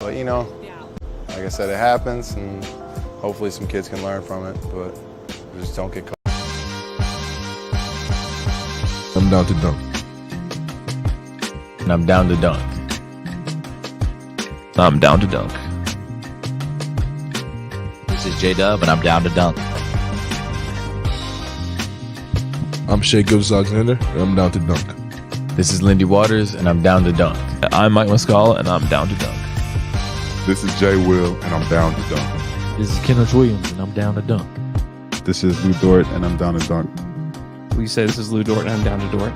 But, you know, like I said, it happens, and hopefully some kids can learn from it, but just don't get caught. I'm down to dunk. And I'm down to dunk. I'm down to dunk. This is J-Dub, and I'm down to dunk. I'm Shea Gilgeous-Alexander, and I'm down to dunk. This is Lindy Waters, and I'm down to dunk. I'm Mike Muscala, and I'm down to dunk. This is Jay Will, and I'm down to dunk. This is Kenneth Williams, and I'm down to dunk. This is Lou Dort, and I'm down to dunk. Will you say this is Lou Dort and I'm down to Dort?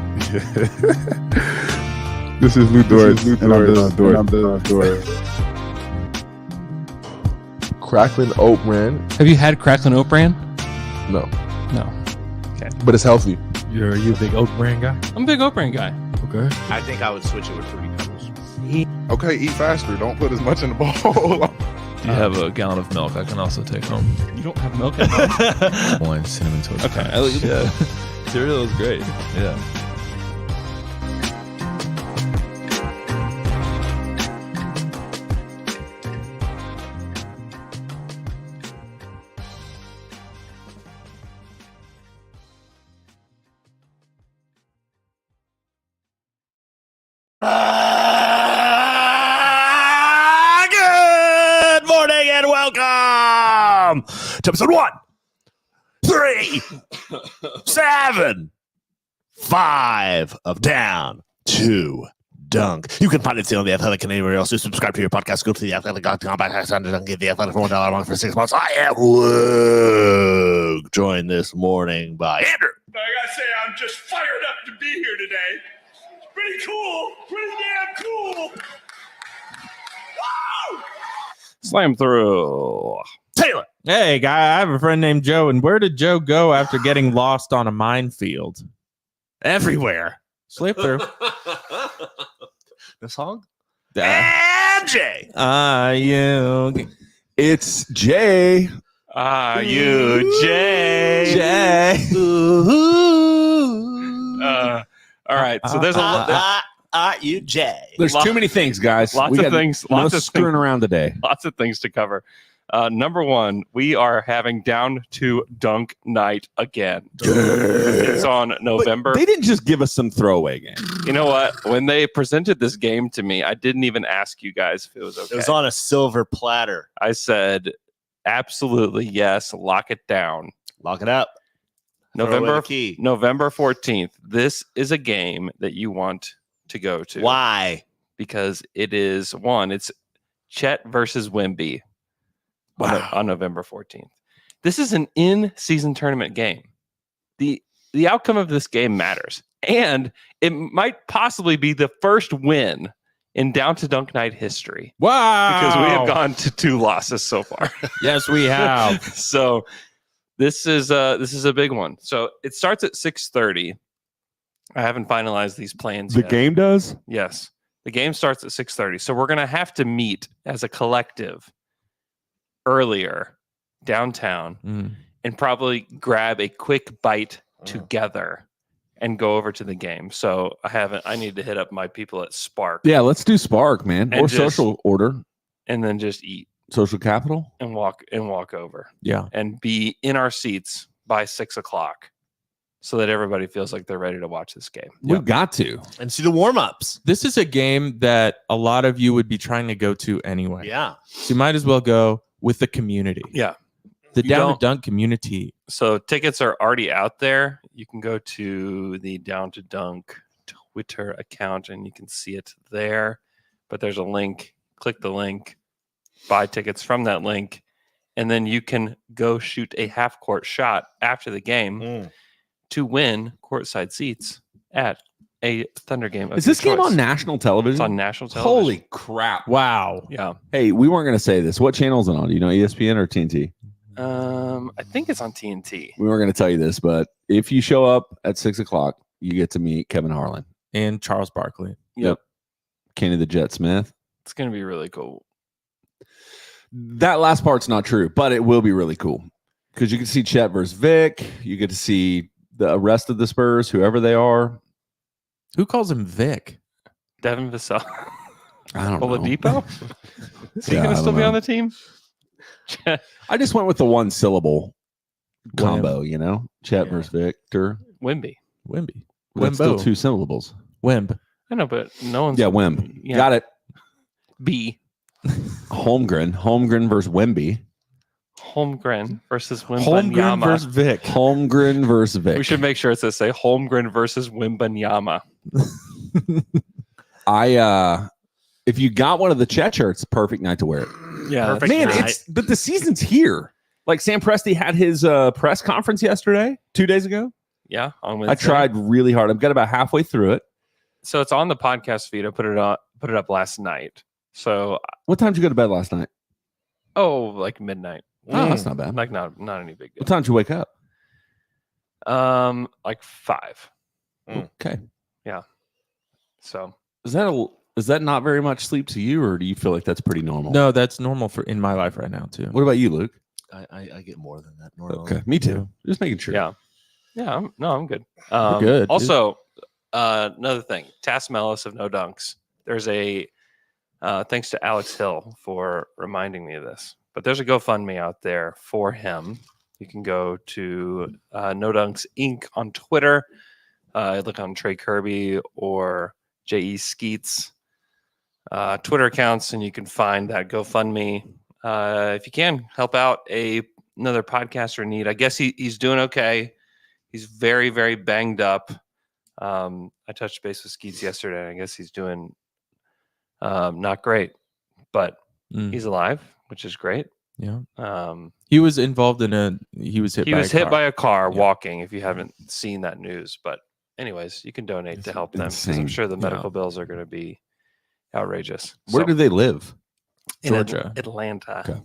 This is Lou Dort, and I'm down to Dort. Cracklin Oat Bran? Have you had Cracklin Oat Bran? No, No. Okay. but it's healthy. You're a big oat brand guy? I'm a big Oat Bran guy. Okay. I think I would switch it with Fruity Pebbles. Okay, eat faster. Don't put as much in the bowl. You have a gallon of milk I can also take home. You don't have milk at home? One cinnamon toast. Okay. Crunch. Yeah. Cereal is great. Yeah. Good morning and welcome to episode 1, 3, 7, 5 of Down to Dunk. You can find it on The Athletic and anywhere else. Just subscribe to your podcast. Go to theathletic.com/dunk. Get The Athletic for $1 a month for 6 months. I am Luke, joined this morning by Andrew. I gotta say, I'm just fired up to be here today. It's pretty cool. Pretty damn cool. Woo! Slam through. Taylor. Hey, guy, I have a friend named Joe, and where did Joe go after getting lost on a minefield? Everywhere. Slip through. The song? Uh, And Jay. you. It's Jay. You, Jay. Jay. All right. So there's a You, Jay. There's Lot- too many things, guys. lots We of got things. No Lots of screwing things. around today. Lots of things to cover. Number one, we are having Down to Dunk night again. It's on November. They didn't just give us some throwaway game. You know what? When they presented this game to me, I didn't even ask you guys if it was okay. It was on a silver platter. I said, absolutely yes, lock it down. Lock it up. Throw away November the key. November 14th. This is a game that you want to go to. Why? Because it is it's Chet versus Wemby on November 14th. This is an in-season tournament game. The outcome of this game matters. And it might possibly be the first win in Down to Dunk Night history. Wow. Because we have gone to 2 losses so far. Yes, we have. So this is a big one. So it starts at 6:30. I haven't finalized these plans The yet. game does? Yes. The game starts at 6:30. So we're going to have to meet as a collective earlier downtown and probably grab a quick bite together and go over to the game. So I need to hit up my people at Spark Yeah, let's do Spark, man. And Or just- social order. and then just eat Social capital. and walk over Yeah. and be in our seats by 6:00 so that everybody feels like they're ready to watch this game. We've got to. And see the warm-ups. This is a game that a lot of you would be trying to go to anyway. Yeah. So you might as well go with the community. Yeah. The You Down to don't- Dunk community. So tickets are already out there. You can go to the Down to Dunk Twitter account and you can see it there. But there's a link. Click the link, buy tickets from that link, and then you can go shoot a half-court shot after the game to win courtside seats at a Thunder game. of Is this your game choice. on national television? It's on national television. Holy crap. Wow. Yeah. Hey, we weren't going to say this. What channel is it on? Do you know ESPN or TNT? I think it's on TNT. We weren't going to tell you this, but if you show up at 6:00, you get to meet Kevin Harlan. And Charles Barkley. Yep. Kenny the Jet Smith. It's going to be really cool. That last part's not true, but it will be really cool because you can see Chet versus Vic. You get to see the rest of the Spurs, whoever they are. Who calls him Vic? Devin Vassell. I don't know. Oladipo? Is he Yeah, going I to still don't be know. on the team? I just went with the one syllable combo, you know? Chet versus Victor. Wimby. Wimby. That's still Wimbo. 2 syllables. Wimb. I know, but no one's. Yeah, Wimb. Yeah. Got it. B. Holmgren versus Wemby. Holmgren versus Holmgren Wembanyama. versus Vic. Holmgren versus Vic. We should make sure it says say Holmgren versus Wembanyama. If you got one of the Chet shirts, perfect night to wear it. Yeah, Perfect Man, night. but the season's here. Like Sam Presti had his press conference yesterday, 2 days ago. Yeah, on I Wednesday. tried really hard. I've got about halfway through it. So it's on the podcast feed. I put it up last night. So What time did you go to bed last night? like midnight. Oh, that's not bad. Like not any big What deal. time did you wake up? Like 5. Okay. So Is that not very much sleep to you, or do you feel like that's pretty normal? No, that's normal for in my life right now too. What about you, Luke? I get more than that normally. Okay, me too. Just making sure. yeah, I'm good. good, dude. Also, another thing, Tass Mellis of No Dunks. There's a thanks to Alex Hill for reminding me of this. But there's a GoFundMe out there for him. You can go to No Dunks Inc. on Twitter. Look on Trey Kirby or J.E. Skeets Twitter accounts, and you can find that GoFundMe. If you can, help out another podcaster in need. I guess he's doing okay. He's very, very banged up. I touched base with Skeets yesterday, and I guess he's doing not great, but he's alive, which is great. Yeah. He He was involved in he was hit by a car Yeah. walking, if you haven't seen that news. But anyways, you can donate to help them, 'cause I'm insane. sure the medical bills are going to be outrageous. Where do they live? in Georgia. Atlanta. Okay.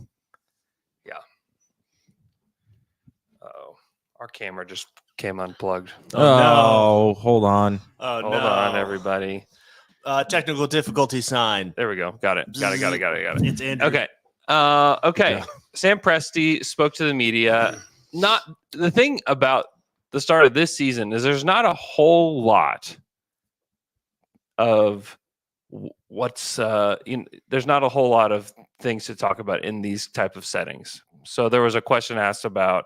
Yeah. Oh, our camera just came unplugged. Oh, hold on. Oh, Hold no. on, everybody. Technical difficulty sign. There we go. Got it. It's Andrew. Okay. Okay. Sam Presti spoke to the media. Not the thing about the start of this season is there's not a whole lot of there's not a whole lot of things to talk about in these type of settings. So there was a question asked about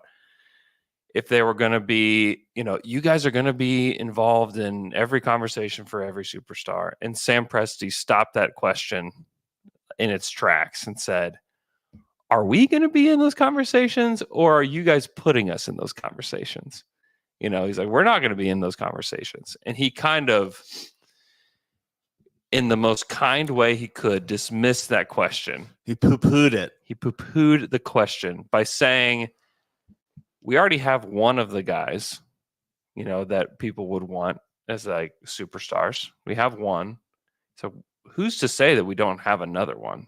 if they were going to be, you guys are going to be involved in every conversation for every superstar. And Sam Presti stopped that question in its tracks and said, are we going to be in those conversations, or are you guys putting us in those conversations? He's like, we're not going to be in those conversations. And he kind of, in the most kind way he could, dismissed that question. He poo-pooed it. He poo-pooed the question by saying, we already have one of the guys, that people would want as like superstars. We have one. So who's to say that we don't have another one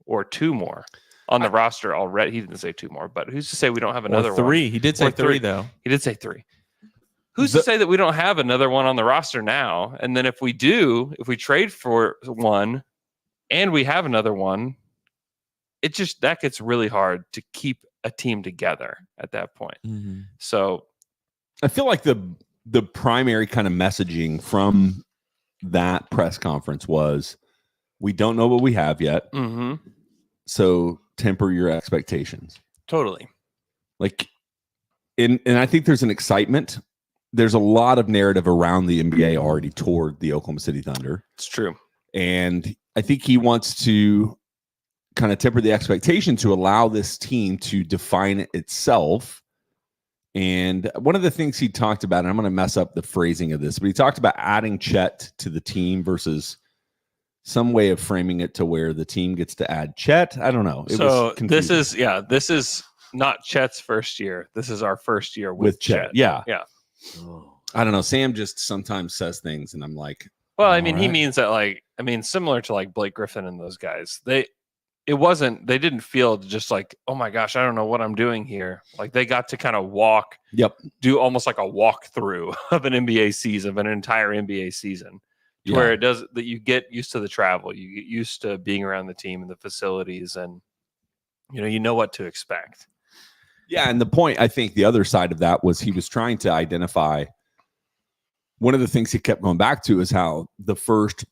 or two more on the roster already? He didn't say two more, but who's to say we don't have another Or three. one? He did say Or three, though. He did say 3. Who's to say that we don't have another one on the roster now? And then if we do, if we trade for one and we have another one, that gets really hard to keep a team together at that point. Mm-hmm. So I feel like the primary kind of messaging from that press conference was, we don't know what we have yet. So temper your expectations. Totally. And I think there's an excitement. There's a lot of narrative around the NBA already toward the Oklahoma City Thunder. It's true. And I think he wants to kind of temper the expectation to allow this team to define itself. And one of the things he talked about, and I'm going to mess up the phrasing of this, but he talked about adding Chet to the team versus some way of framing it to where the team gets to add Chet. I don't know. This is not Chet's first year. This is our first year with Chet. Yeah. Yeah. I don't know. Sam just sometimes says things and I'm like, Well, I mean, he right. means that similar to like Blake Griffin and those guys, they didn't feel just like, oh my gosh, I don't know what I'm doing here. Like they got to kind of do almost like a walkthrough of an NBA season, of an entire NBA season, where it does that. You get used to the travel, you get used to being around the team and the facilities, and you know what to expect. Yeah, and the point, I think the other side of that was he was trying to identify, one of the things he kept going back to is how the first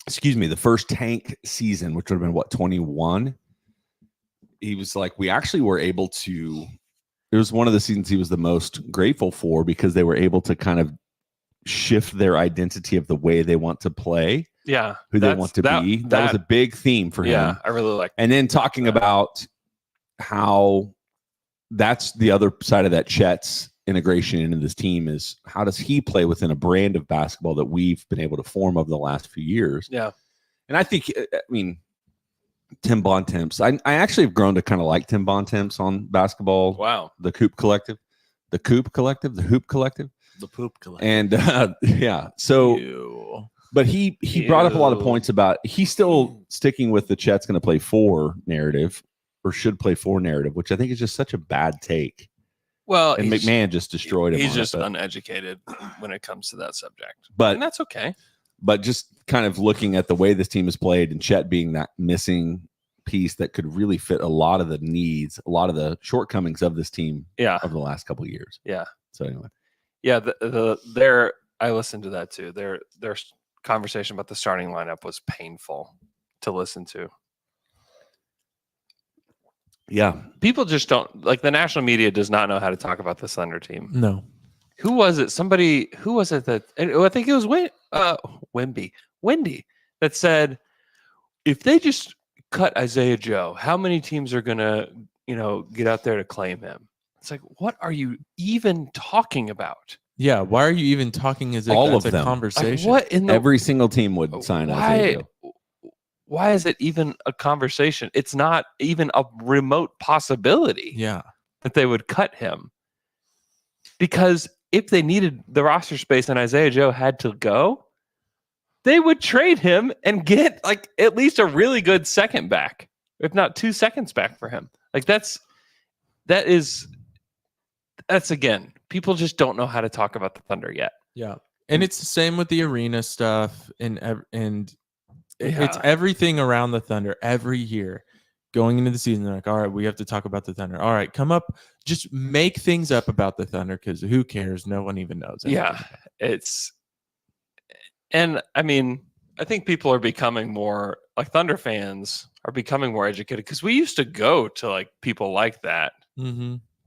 the first tank season, which would have been what, 21. He was like, we actually were able to. It was one of the seasons he was the most grateful for because they were able to kind of shift their identity of the way they want to play. Yeah, Who they want to be. That was a big theme for him. Yeah, I really like. And then talking about how that's the other side of that. Chet's integration into this team is how does he play within a brand of basketball that we've been able to form over the last few years. Yeah. And I think, I mean, Tim Bontemps, I actually have grown to kind of like Tim Bontemps on basketball. Wow. The Hoop Collective. The Hoop Collective. The Poop Collective. And yeah, so, but he brought up a lot of points about he's still sticking with the Chet's going to play 4 narrative or should play 4 narrative, which I think is just such a bad take. Well, and McMahon just destroyed him. He's just uneducated when it comes to that subject, but and that's okay. But just kind of looking at the way this team has played and Chet being that missing piece that could really fit a lot of the needs, a lot of the shortcomings of this team over the last couple of years. Yeah. So anyway. Yeah, I listened to that too. Their conversation about the starting lineup was painful to listen to. Yeah. People just don't like the national media does not know how to talk about this Thunder team. No. Who was it? Who was it that I think it was Wendy that said if they just cut Isaiah Joe, how many teams are gonna, get out there to claim him? It's like, what are you even talking about? Yeah, why are you even talking as if all that's of a them? conversation? Like, what in the every single team would sign Isaiah Joe. Why is it even a conversation? It's not even a remote possibility. Yeah, that they would cut him. Because if they needed the roster space and Isaiah Joe had to go, they would trade him and get like at least a really good second back, if not 2 seconds back for him. Like that's again, people just don't know how to talk about the Thunder yet. Yeah. And it's the same with the arena stuff and it's everything around the Thunder every year going into the season. They're like, all right, we have to talk about the Thunder. All right, come up, just make things up about the Thunder because who cares? No one even knows. Yeah, and I mean, I think people are becoming more like Thunder fans are becoming more educated because we used to go to like people like that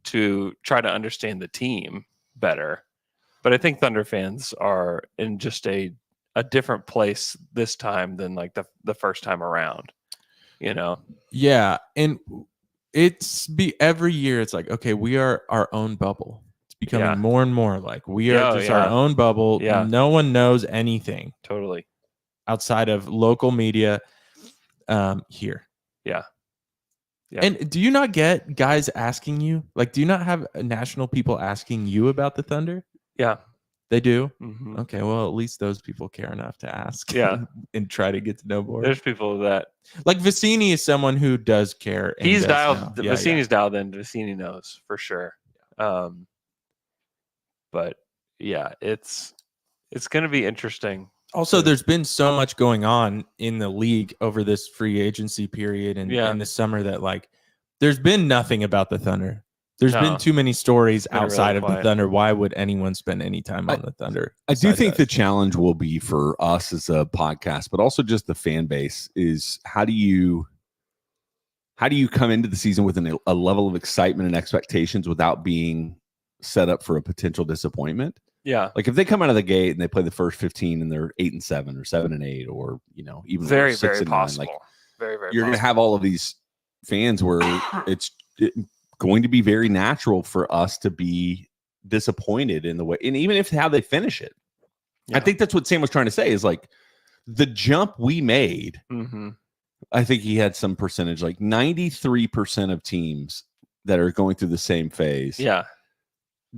to try to understand the team better. But I think Thunder fans are in just a different place this time than like the first time around, Yeah. And every year it's like, okay, we are our own bubble. It's becoming more and more like we are our own bubble. Yeah. No one knows anything Totally. outside of local media here. Yeah. And do you not get guys asking you, like, do you not have national people asking you about the Thunder? Yeah. They do? Mm-hmm. Okay, well, at least those people care enough to ask. Yeah. And try to get to know more. There's people that like Vicini is someone who does care. And he's does dialed. know. Vicini's dialed in. Vicini knows for sure. But yeah, it's going to be interesting. Also, there's been so much going on in the league over this free agency period and in the summer that like there's been nothing about the Thunder. There's been too many stories outside of the Thunder. Why would anyone spend any time on the Thunder? I do think the challenge will be for us as a podcast, but also just the fan base is how do you come into the season with a level of excitement and expectations without being set up for a potential disappointment? Yeah. Like if they come out of the gate and they play the first 15 and they're 8-7 or 7-8 or, even very, 6 very and 9, possible. like very, very you're going to have all of these fans where it's going to be very natural for us to be disappointed in the way, and even if how they finish it. Yeah. I think that's what Sam was trying to say is like the jump we made. Mm-hmm. I think he had some percentage, like 93% of teams that are going through the same phase. Yeah.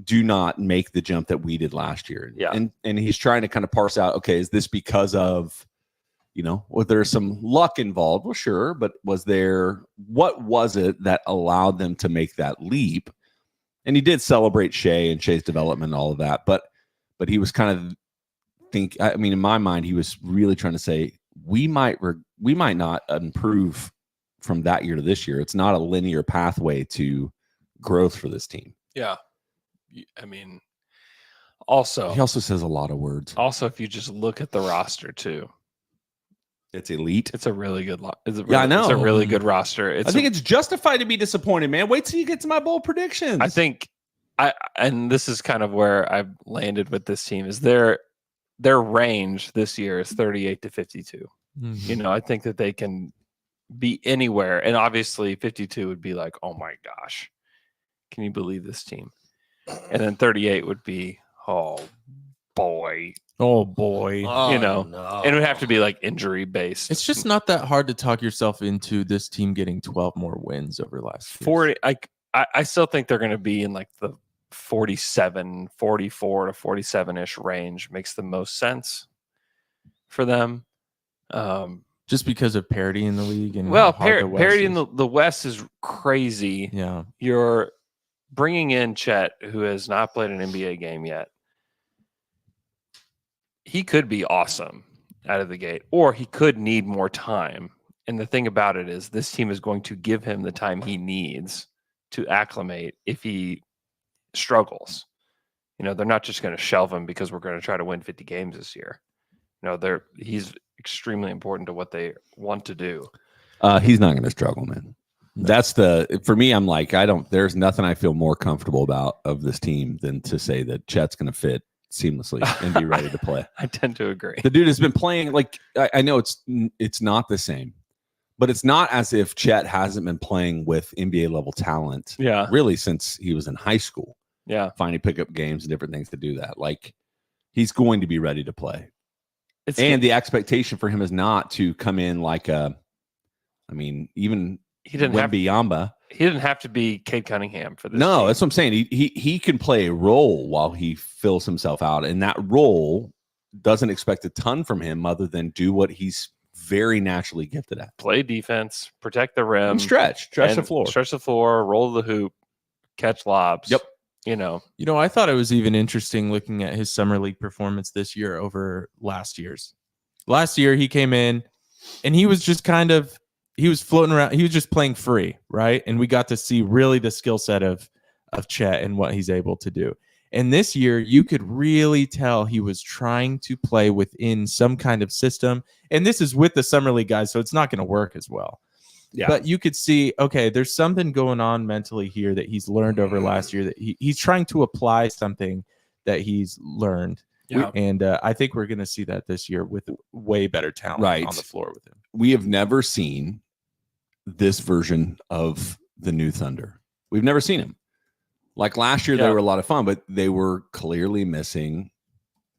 Do not make the jump that we did last year. Yeah. And he's trying to kind of parse out, okay, is this because of, was there some luck involved? Well, sure. But what was it that allowed them to make that leap? And he did celebrate Shea and Shea's development and all of that. But he was kind of in my mind, he was really trying to say, we might not improve from that year to this year. It's not a linear pathway to growth for this team. Yeah. I mean, also, he also says a lot of words. Also, if you just look at the roster too, It's elite. It's a really good I know. It's a really good roster. I think it's justified to be disappointed, man. Wait till you get to my bold predictions. I think and this is kind of where I've landed with this team is their range this year is 38 to 52. You know, I think that they can be anywhere, and obviously 52 would be like, oh my gosh, can you believe this team? And then 38 would be, oh boy, you know, and it would have to be like injury based. It's just not that hard to talk yourself into this team getting 12 more wins over last 40. I still think they're going to be in like the 44 to 47 ish range. Makes the most sense for them. Just because of parity in the league and parity in the West is crazy. Yeah, you're bringing in Chet, who has not played an NBA game yet. He could be awesome out of the gate, or he could need more time. And the thing about it is, this team is going to give him the time he needs to acclimate if he struggles. You know, they're not just going to shelve him because we're going to try to win 50 games this year. No, he's extremely important to what they want to do. He's not going to struggle, man. That's for me, I'm like, there's nothing I feel more comfortable about of this team than to say that Chet's going to fit seamlessly and be ready to play. I tend to agree. The dude has been playing, like, I know it's not the same, but it's not as if Chet hasn't been playing with NBA level talent. Yeah. Really since he was in high school. Yeah. Finding pickup games and different things to do that. Like, he's going to be ready to play. The expectation for him is not to come in like even he didn't Wembanyama. He didn't have to be Cade Cunningham for this. No, team. that's what I'm saying. He can play a role while he fills himself out, and that role doesn't expect a ton from him other than do what he's very naturally gifted at: play defense, protect the rim, and stretch the floor, roll the hoop, catch lobs. Yep. You know, I thought it was even interesting looking at his summer league performance this year over last year's. Last year he came in and he was just he was floating around. He was just playing free, right? And we got to see really the skill set of Chet and what he's able to do. And this year, you could really tell he was trying to play within some kind of system. And this is with the summer league guys, so it's not going to work as well. Yeah. But you could see, okay, there's something going on mentally here that he's learned over last year, that he's trying to apply something that he's learned. Yeah. And I think we're going to see that this year with way better talent on the floor with him. We have never seen this version of the new Thunder. We've never seen him. Like last year, they were a lot of fun, but they were clearly missing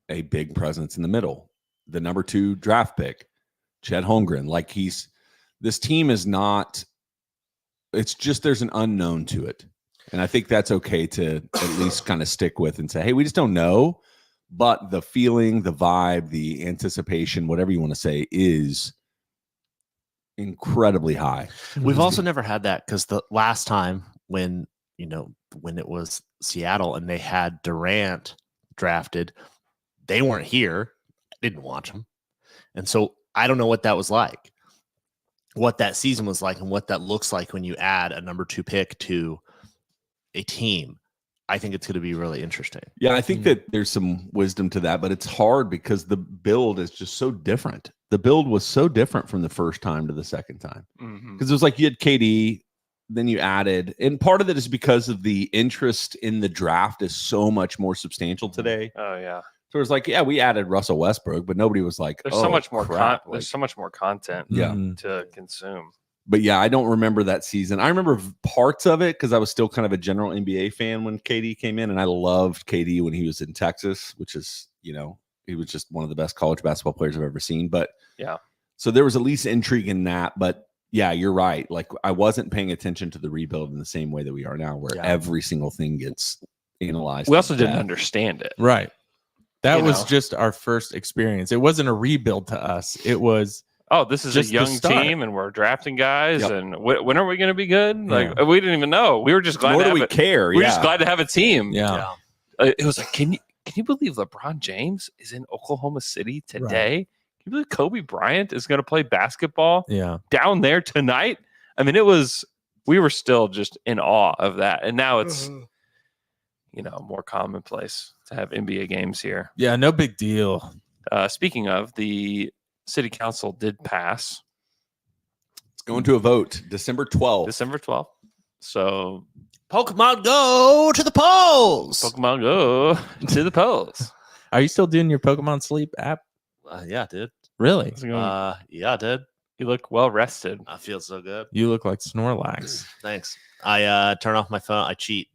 a big presence in the middle. The number 2 draft pick, Chet Holmgren. Like this team is not, it's just there's an unknown to it. And I think that's okay to at least kind of stick with and say, hey, we just don't know. But the feeling, the vibe, the anticipation, whatever you want to say, is incredibly high. We've also never had that because the last time when it was Seattle and they had Durant drafted, they weren't here. I didn't watch them. And so I don't know what that was like, what that season was like, and what that looks like when you add a number 2 pick to a team. I think it's going to be really interesting. Yeah, I think that there's some wisdom to that, but it's hard because the build is just so different. The build was so different from the first time to the second time. Because it was like you had KD, then you added, and part of it is because of the interest in the draft is so much more substantial today. Oh yeah. So it's like, yeah, we added Russell Westbrook, but nobody was like, there's so much more there's so much more content to consume. But yeah, I don't remember that season. I remember parts of it because I was still kind of a general NBA fan when KD came in, and I loved KD when he was in Texas, which is, he was just one of the best college basketball players I've ever seen. But yeah, so there was at least intrigue in that. But yeah, you're right. Like I wasn't paying attention to the rebuild in the same way that we are now, where every single thing gets analyzed. We also didn't understand it. Right. That was just our first experience. It wasn't a rebuild to us. It was, this is a young team and we're drafting guys. And when are we going to be good? Like we didn't even know. We were just glad to have it. Care. We're just glad to have a team. Yeah. It was like, can you believe LeBron James is in Oklahoma City today? Right. Can you believe Kobe Bryant is going to play basketball down there tonight? I mean, we were still just in awe of that. And now it's, more commonplace to have NBA games here. Yeah, no big deal. Speaking of, the city council did pass It's going to a vote December 12th. December 12th. So Pokemon Go to the polls. Pokemon Go to the polls. Are you still doing your Pokemon Sleep app? Yeah, dude. Really? How's it going? Yeah, dude. You look well rested. I feel so good. You look like Snorlax. Thanks. I turn off my phone. I cheat.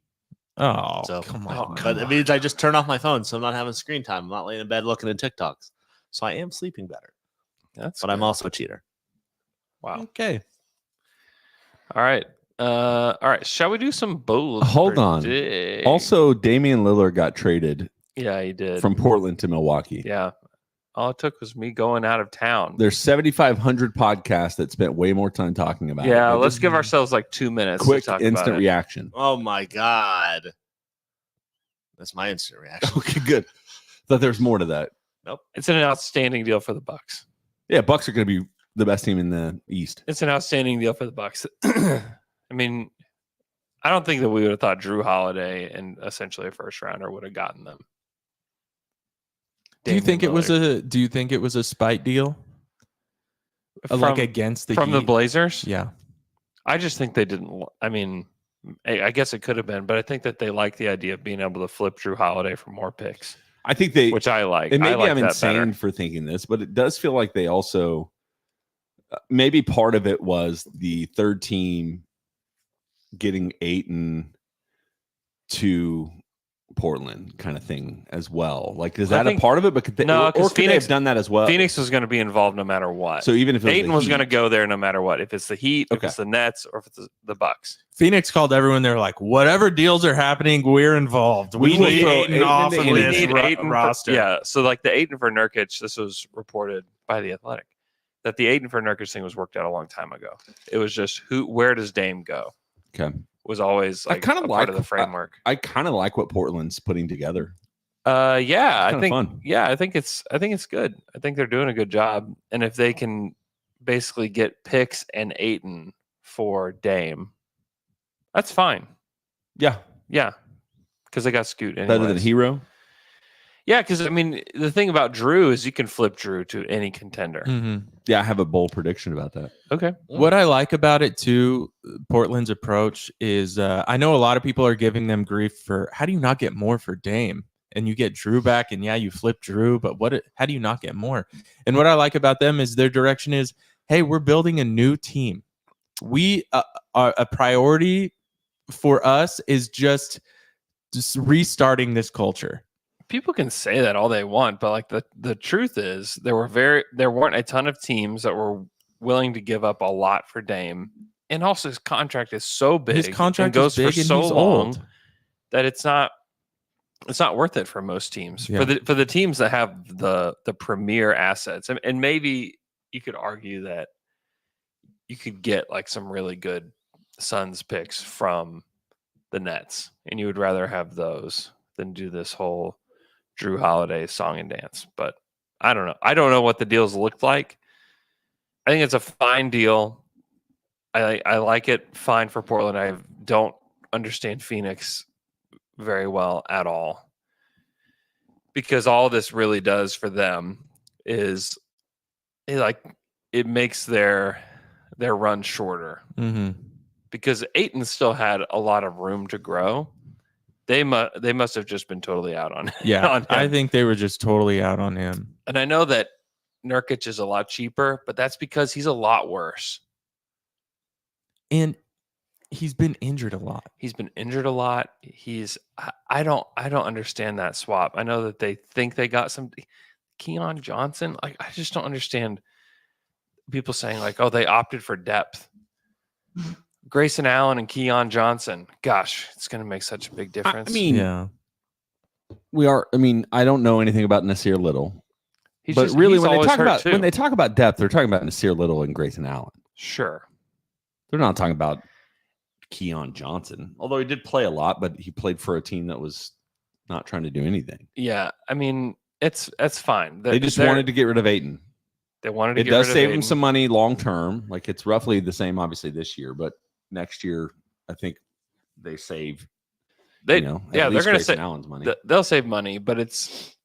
Oh, So come on. But it means I just turn off my phone, so I'm not having screen time. I'm not laying in bed looking at TikToks. So I am sleeping better. But I'm also a cheater. Wow. Okay. All right. All right. Shall we do some bowls? Hold on. Also, Damian Lillard got traded Yeah, he did. from Portland to Milwaukee. Yeah. All it took was me going out of town. There's 7,500 podcasts that spent way more time talking about it. Yeah, Like, let's just give ourselves like 2 minutes. quick, to talk instant about it. reaction. Oh my god. That's my instant reaction. Okay, good. Thought there's more to that. Nope. It's an outstanding deal for the Bucks. Yeah, Bucks are going to be the best team in the East. It's an outstanding deal for the Bucks. I mean, I don't think that we would have thought Drew Holiday and essentially a first rounder would have gotten them. Do you think it was Lillard. Do you think it was a spite deal? Like against the from the Heat? Blazers? Yeah. I just think they didn't. I mean, I guess it could have been, but I think that they like the idea of being able to flip Drew Holiday for more picks. I think they, which I like. And maybe I like I'm that insane better. for thinking this, but it does feel like they also maybe part of it was the third team getting Ayton to Portland kind of thing as well. Like, is that a part of it? But could they, no, or could they have done that as well? Phoenix was going to be involved no matter what. So even if it was Ayton the was Heat- going to go there no matter what, if it's the Heat, if it's the Nets, or if it's the Bucks. Phoenix called everyone. They're like, whatever deals are happening, we're involved. We need Ayton off of this roster. Yeah, so like the Ayton for Nurkic, this was reported by The Athletic, that the Ayton for Nurkic thing was worked out a long time ago. It was just where does Dame go? Okay. Was always like kind of part of the framework. I kind of like what Portland's putting together. Yeah, I kinda think fun. yeah, I think it's good. I think they're doing a good job. And if they can basically get picks and Ayton for Dame, that's fine. Yeah. Yeah. Because they got Scoot anyways. Better than Hero. Yeah, because I mean the thing about Drew is you can flip Drew to any contender. Yeah, I have a bold prediction about that. Okay. What I like about it too, Portland's approach is I know a lot of people are giving them grief for how do you not get more for Dame? And you get Drew back, and yeah, you flip Drew, but how do you not get more? And what I like about them is their direction is, hey, we're building a new team. We a priority for us is just restarting this culture. People can say that all they want, but like the truth is there weren't a ton of teams that were willing to give up a lot for Dame. And also his contract is so big. His contract and goes is big for and so he's long old. that it's not worth it for most teams. Yeah. For the teams that have the premier assets. And maybe you could argue that you could get like some really good Suns picks from the Nets, and you would rather have those than do this whole Drew Holiday song and dance. But I don't know. I don't know what the deals looked like. I think it's a fine deal. I like it fine for Portland. I don't understand Phoenix very well at all, because all this really does for them is it makes their run shorter. Because Ayton still had a lot of room to grow. They must have just been totally out on Yeah, on him. I think they were just totally out on him. And I know that Nurkic is a lot cheaper, but that's because he's a lot worse. And he's been injured a lot. He's been injured a lot. I don't understand that swap. I know that they think they got some Keon Johnson. Like, I just don't understand people saying like, oh, they opted for depth. Grayson Allen and Keon Johnson. Gosh, it's going to make such a big difference. I mean, Yeah. I don't know anything about Nasir Little. He's But just- really, he's when they always talk hurt, about too. when they talk about depth, they're talking about Nasir Little and Grayson Allen. Sure. They're not talking about Keon Johnson, although he did play a lot, but he played for a team that was not trying to do anything. Yeah, I mean, it's fine. They just wanted to get rid of Ayton. They wanted to It get does rid of save them Ayton. some money long term. Like, it's roughly the same, obviously, this year, but next year, I think they save. They, at they're least going to Grayson save Allen's money. They'll save money, but it's.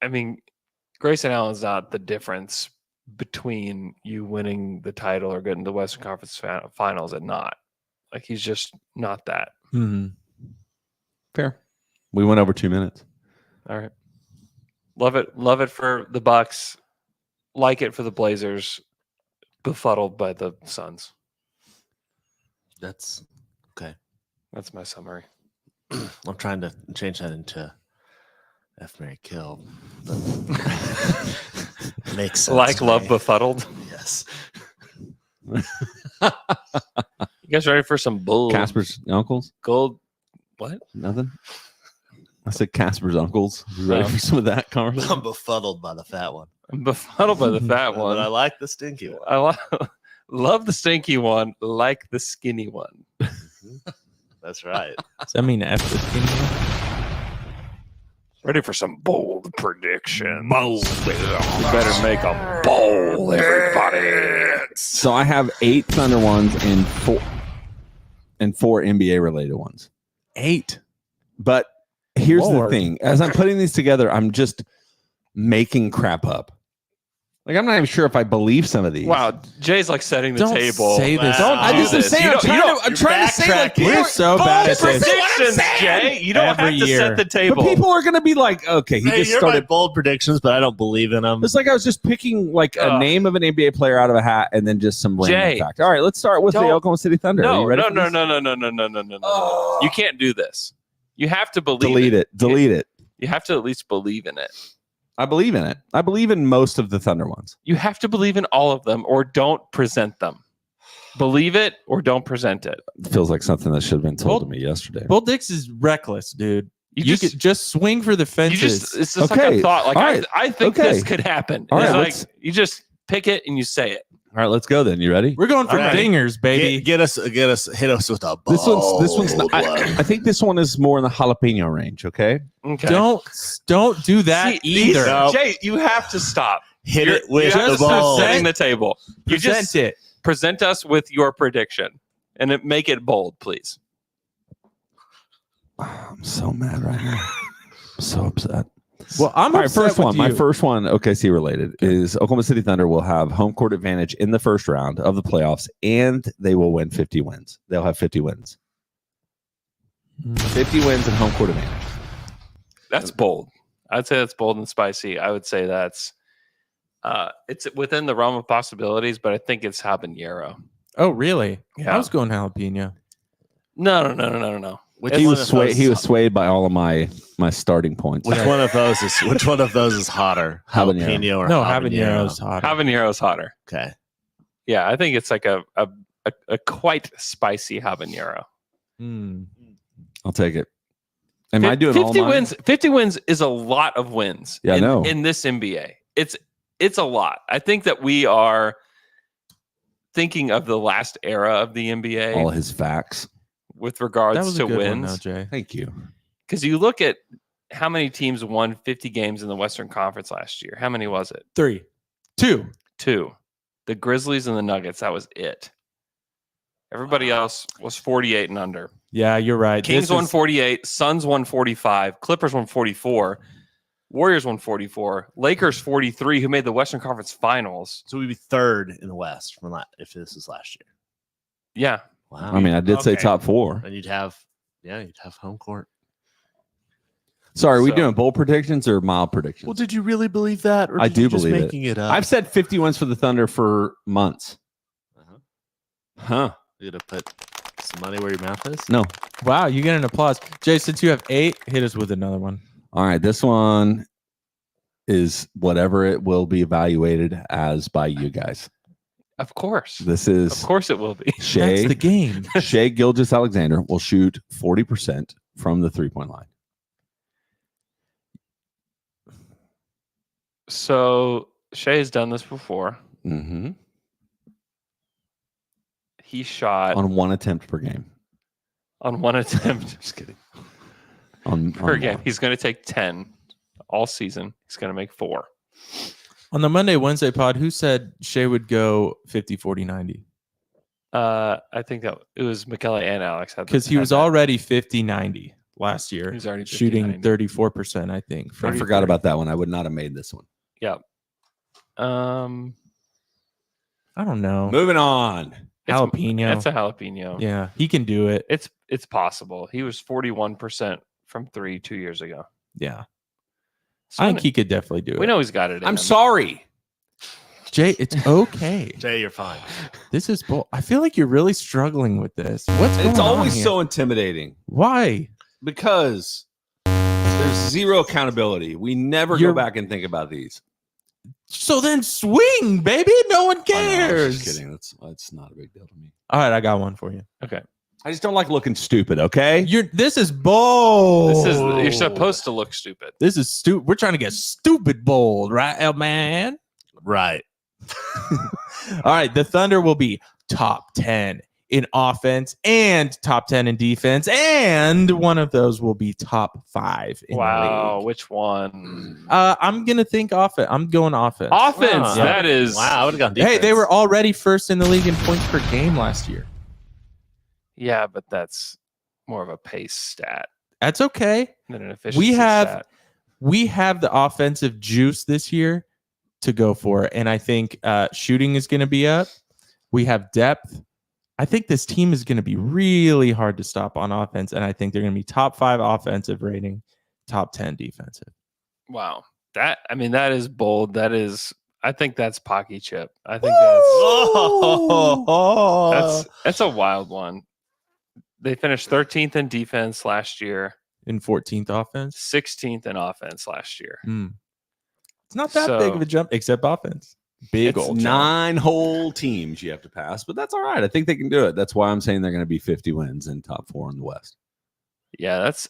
I mean, Grayson Allen's not the difference between you winning the title or getting the Western Conference Finals and not. Like he's just not that. Mm-hmm. Fair. We went over 2 minutes. All right. Love it for the Bucks. Like it for the Blazers. Befuddled by the Suns. That's okay. That's my summary. I'm trying to change that into F, Marry, Kill. But makes sense. Like love befuddled. Yes. You guys ready for some bull? Casper's uncles? Gold. What? Nothing. I said Casper's uncles. You ready for some of that conversation? I'm befuddled by the fat one. I'm befuddled by the fat one. But I like the stinky one. I love the stinky one, like the skinny one. That's right. Does that mean F the skinny one? Ready for some bold predictions. Bold. You better make them bold, everybody. So I have 8 Thunder ones and 4 NBA related ones. 8. But here's Lord. the thing. As I'm putting these together, I'm just making crap up. Like, I'm not even sure if I believe some of these. Wow, Jay's like setting the Don't table. say this. Don't I do just am this. saying, I'm trying to say, like, We're so bad at Bold this. predictions, Jay. You don't Every have to year. set the but table. people are going to be like, okay, he Hey, just you're my started. bold predictions, but I don't believe in them. It's like I was just picking like a Ugh. name of an NBA player out of a hat and then just some random Jay, fact. All right, let's start with the don't- Oklahoma City Thunder. Are No, you ready no, for no, this? no. You can't do this. You have to believe Delete it. Delete it. You have to at least believe in it. I believe in it. I believe in most of the Thunder ones. You have to believe in all of them or don't present them. Believe it or don't present it. It feels like something that should have been told to me yesterday. Bull Dix is reckless, dude. You could just swing for the You fences. just it's just like Okay. a thought. Like All right. I think Okay. this could happen. All It's right, like let's- you just pick it and you say it. All right, let's go then. You ready? We're going for All right. dingers, baby. Hit us, hit us with a This one's. bold one. I think this one is more in the jalapeno range. Okay. Okay. Don't do that See, these- either. No. Jay, you have to stop. Hit You're- it with you have the to stop ball. setting the table. You Present just it. present us with your prediction and make it bold, please. I'm so mad right now. I'm so upset. Well, I'm All right, upset first with one. My you. first one, OKC related, is Oklahoma City Thunder will have home court advantage in the first round of the playoffs, and they will win 50 wins. They'll have 50 wins. 50 wins and home court advantage. That's bold. I'd say that's bold and spicy. I would say that's it's within the realm of possibilities, but I think it's habanero. Oh, really? Yeah. I was going jalapeno. No. Which He one was of swayed. those- He was swayed by all of my starting points. Which one of those is hotter? Habanero. Jalapeno or No, habanero? habanero's hotter. Habanero's hotter. Okay. Yeah, I think it's like a quite spicy habanero. Mm. I'll take it. Am I doing all 50 mine? wins? 50 wins is a lot of wins. Yeah, I know. In this NBA, it's a lot. I think that we are thinking of the last era of the NBA All his facts. with That regards was to a good one, wins. though, Jay. Thank you. Because you look at how many teams won 50 games in the Western Conference last year. How many was it? 3, 2. 2. The Grizzlies and the Nuggets. That was it. Everybody else was 48 and under. Yeah, you're right. Kings This won is- 48. Suns won 45. Clippers won 44. Warriors won 44. Lakers 43, who made the Western Conference Finals. So we'd be third in the West from if this is last year. Yeah. Wow. I mean, I did say Okay. top 4. And you'd have home court. Sorry, are we So- doing bold predictions or mild predictions? Well, did you really believe that, or I did you do just believe it. making it up? I've said 50 wins for the Thunder for months. Uh-huh. Huh? You gonna put some money where your mouth is? No. Wow, you get an applause. Jay, since you have 8, hit us with another one. All right, this one is whatever it will be evaluated as by you guys. Of course. This Of is course it will be. Shea. That's the game. Shea Gilgeous-Alexander will shoot 40% from the 3-point line. So Shea has done this before. Mm-hmm. He shot On one attempt per game. on one attempt Just kidding. On per game. one. He's going to take 10 all season. He's going to make 4. On the Monday, Wednesday pod, who said Shea would go 50, 40, 90? I think that it was McKelly and Alex. Because he was already 50, 90 last year. He was already 50, shooting 90. 34%, I think. I forgot about that one. I would not have made this one. Yeah. I don't know. Moving on. Jalapeno. That's a jalapeno. Yeah, he can do it. It's possible. He was 41% from 3 2 years ago. Yeah. So I think he could definitely do it. we know he's got it in I'm him. sorry. Jay, it's okay. Jay, you're fine. This is bull. I feel like you're really struggling with this. What's going on? It's always here? so intimidating Why? because there's zero accountability. We never You're- go back and think about these. So then swing, baby. No one I know, I was cares. just kidding. That's not a big deal to me. All right, I got one for you. Okay. I just don't like looking stupid. Okay. This is bold. You're supposed to look stupid. This is stupid. We're trying to get stupid bold, right, El man? Right. All right, the Thunder will be top 10 in offense and top 10 in defense, and one of those will be top 5 in the Wow. league. Which one? I'm gonna think offense. I'm going offense. Offense. Wow. That is. Wow, I would have gone defense. Hey, they were already first in the league in points per game last year. Yeah, but that's more of a pace stat That's okay. than an efficiency stat. We have the offensive juice this year to go for it, and I think shooting is going to be up. We have depth. I think this team is going to be really hard to stop on offense, and I think they're going to be top 5 offensive rating, top 10 defensive. Wow. That is bold. I think that's Pocky Chip. I think that's a wild one. They finished 13th in defense last year, In 14th offense. 16th in offense last year. It's not that big of a jump, except offense. Big It's old jump. 9 whole teams you have to pass, but that's all right. I think they can do it. That's why I'm saying they're going to be 50 wins in top 4 in the West. Yeah, that's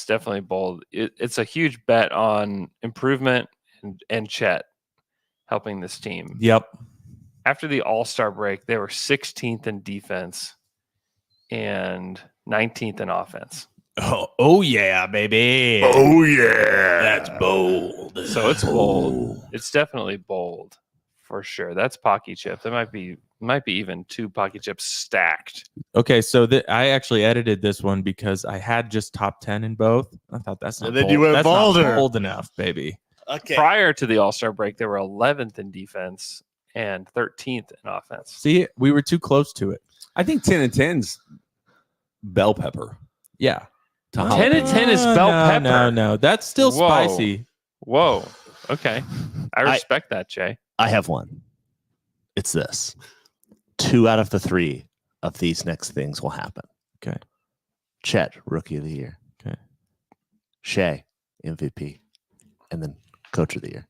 definitely bold. It's a huge bet on improvement and Chet helping this team. Yep. After the All-Star break, they were 16th in defense and 19th in offense. Oh yeah, baby. Oh yeah, That's bold. So it's bold. It's definitely bold for sure. That's Pocky Chip. There might be even 2 Pocky Chips stacked. Okay, so I actually edited this one because I had just top 10 in both. I thought that's not And then bold. you went That's not bolder. bold enough, baby. Okay. Prior to the All-Star break, they were 11th in defense and 13th in offense. See, we were too close to it. I think 10 and 10's bell pepper. Yeah. 10 and 10 is bell pepper. No. That's still Whoa. spicy. Whoa. Okay. I respect that, Jay. I have one. It's this. 2 out of the 3 of these next things will happen. Okay. Chet, Rookie of the Year. Okay. Shea, MVP. And then Coach of the Year.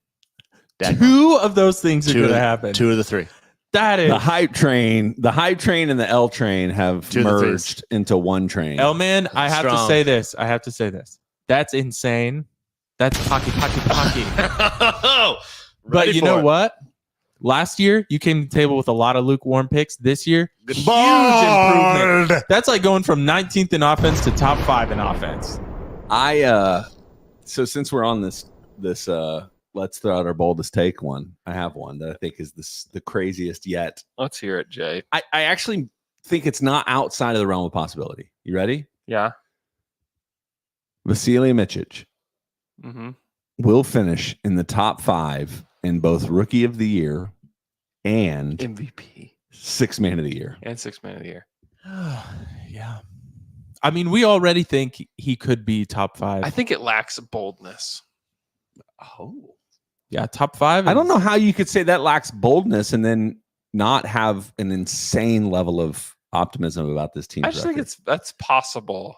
2 of those things are going to happen. 2 of the 3. That is The hype train and the L train have 2 of the 3s. merged into one train. Elman, I have to Strong. say this. That's insane. That's pocky. But you know what? Last year, you came to the table with a lot of lukewarm picks. This year, huge improvement. That's like going from 19th in offense to top 5 in offense. So since we're on this let's throw out our boldest take one. I have one that I think is the craziest yet. Let's hear it, Jay. I actually think it's not outside of the realm of possibility. You ready? Yeah. Vasilij Micic Mm-hmm. will finish in the top 5 in both Rookie of the Year and MVP. 6th Man of the Year. And 6th Man of the Year. Yeah. I mean, we already think he could be top 5. I think it lacks boldness. Oh. Yeah, top 5. I don't know how you could say that lacks boldness and then not have an insane level of optimism about this team. I just think that's possible.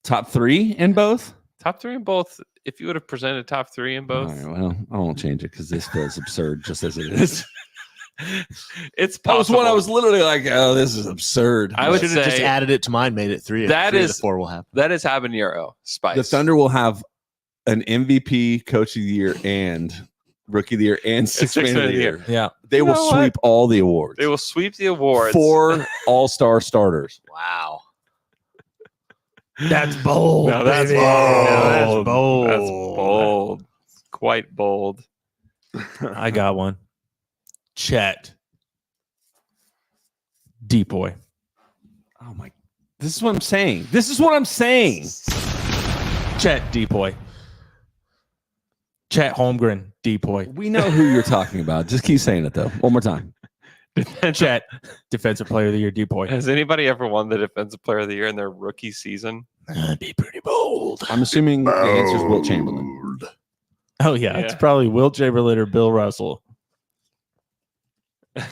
Top 3 in both? Top 3 in both. If you would have presented top 3 in both, All right, well, I won't change it because this feels absurd just as it is. it's That was possible. one I was literally like, oh, this is absurd. I would should have just say added it to mine, made it 3. that 3 of is- the 4 will happen. that is habanero spice. The Thunder will have an MVP, Coach of the Year, and Rookie of the Year, and 6th Man of the Year. Yeah. They will know what? sweep all the awards. They will sweep the awards. 4 All-Star starters. Wow. That's bold. No, that's baby. bold. That's bold. That's bold. Quite bold. I got one. Chet. Deep boy. Oh, my. This is what I'm saying. Chet deep boy. Chet Holmgren deep boy. We know who you're talking about. Just keep saying it, though. One more time. Chet, defensive player of the year, DPOY. Has anybody ever won the defensive player of the year in their rookie season? That'd be pretty bold. I'm assuming the answer is Wilt Chamberlain. Oh yeah, it's probably Wilt Chamberlain or Bill Russell.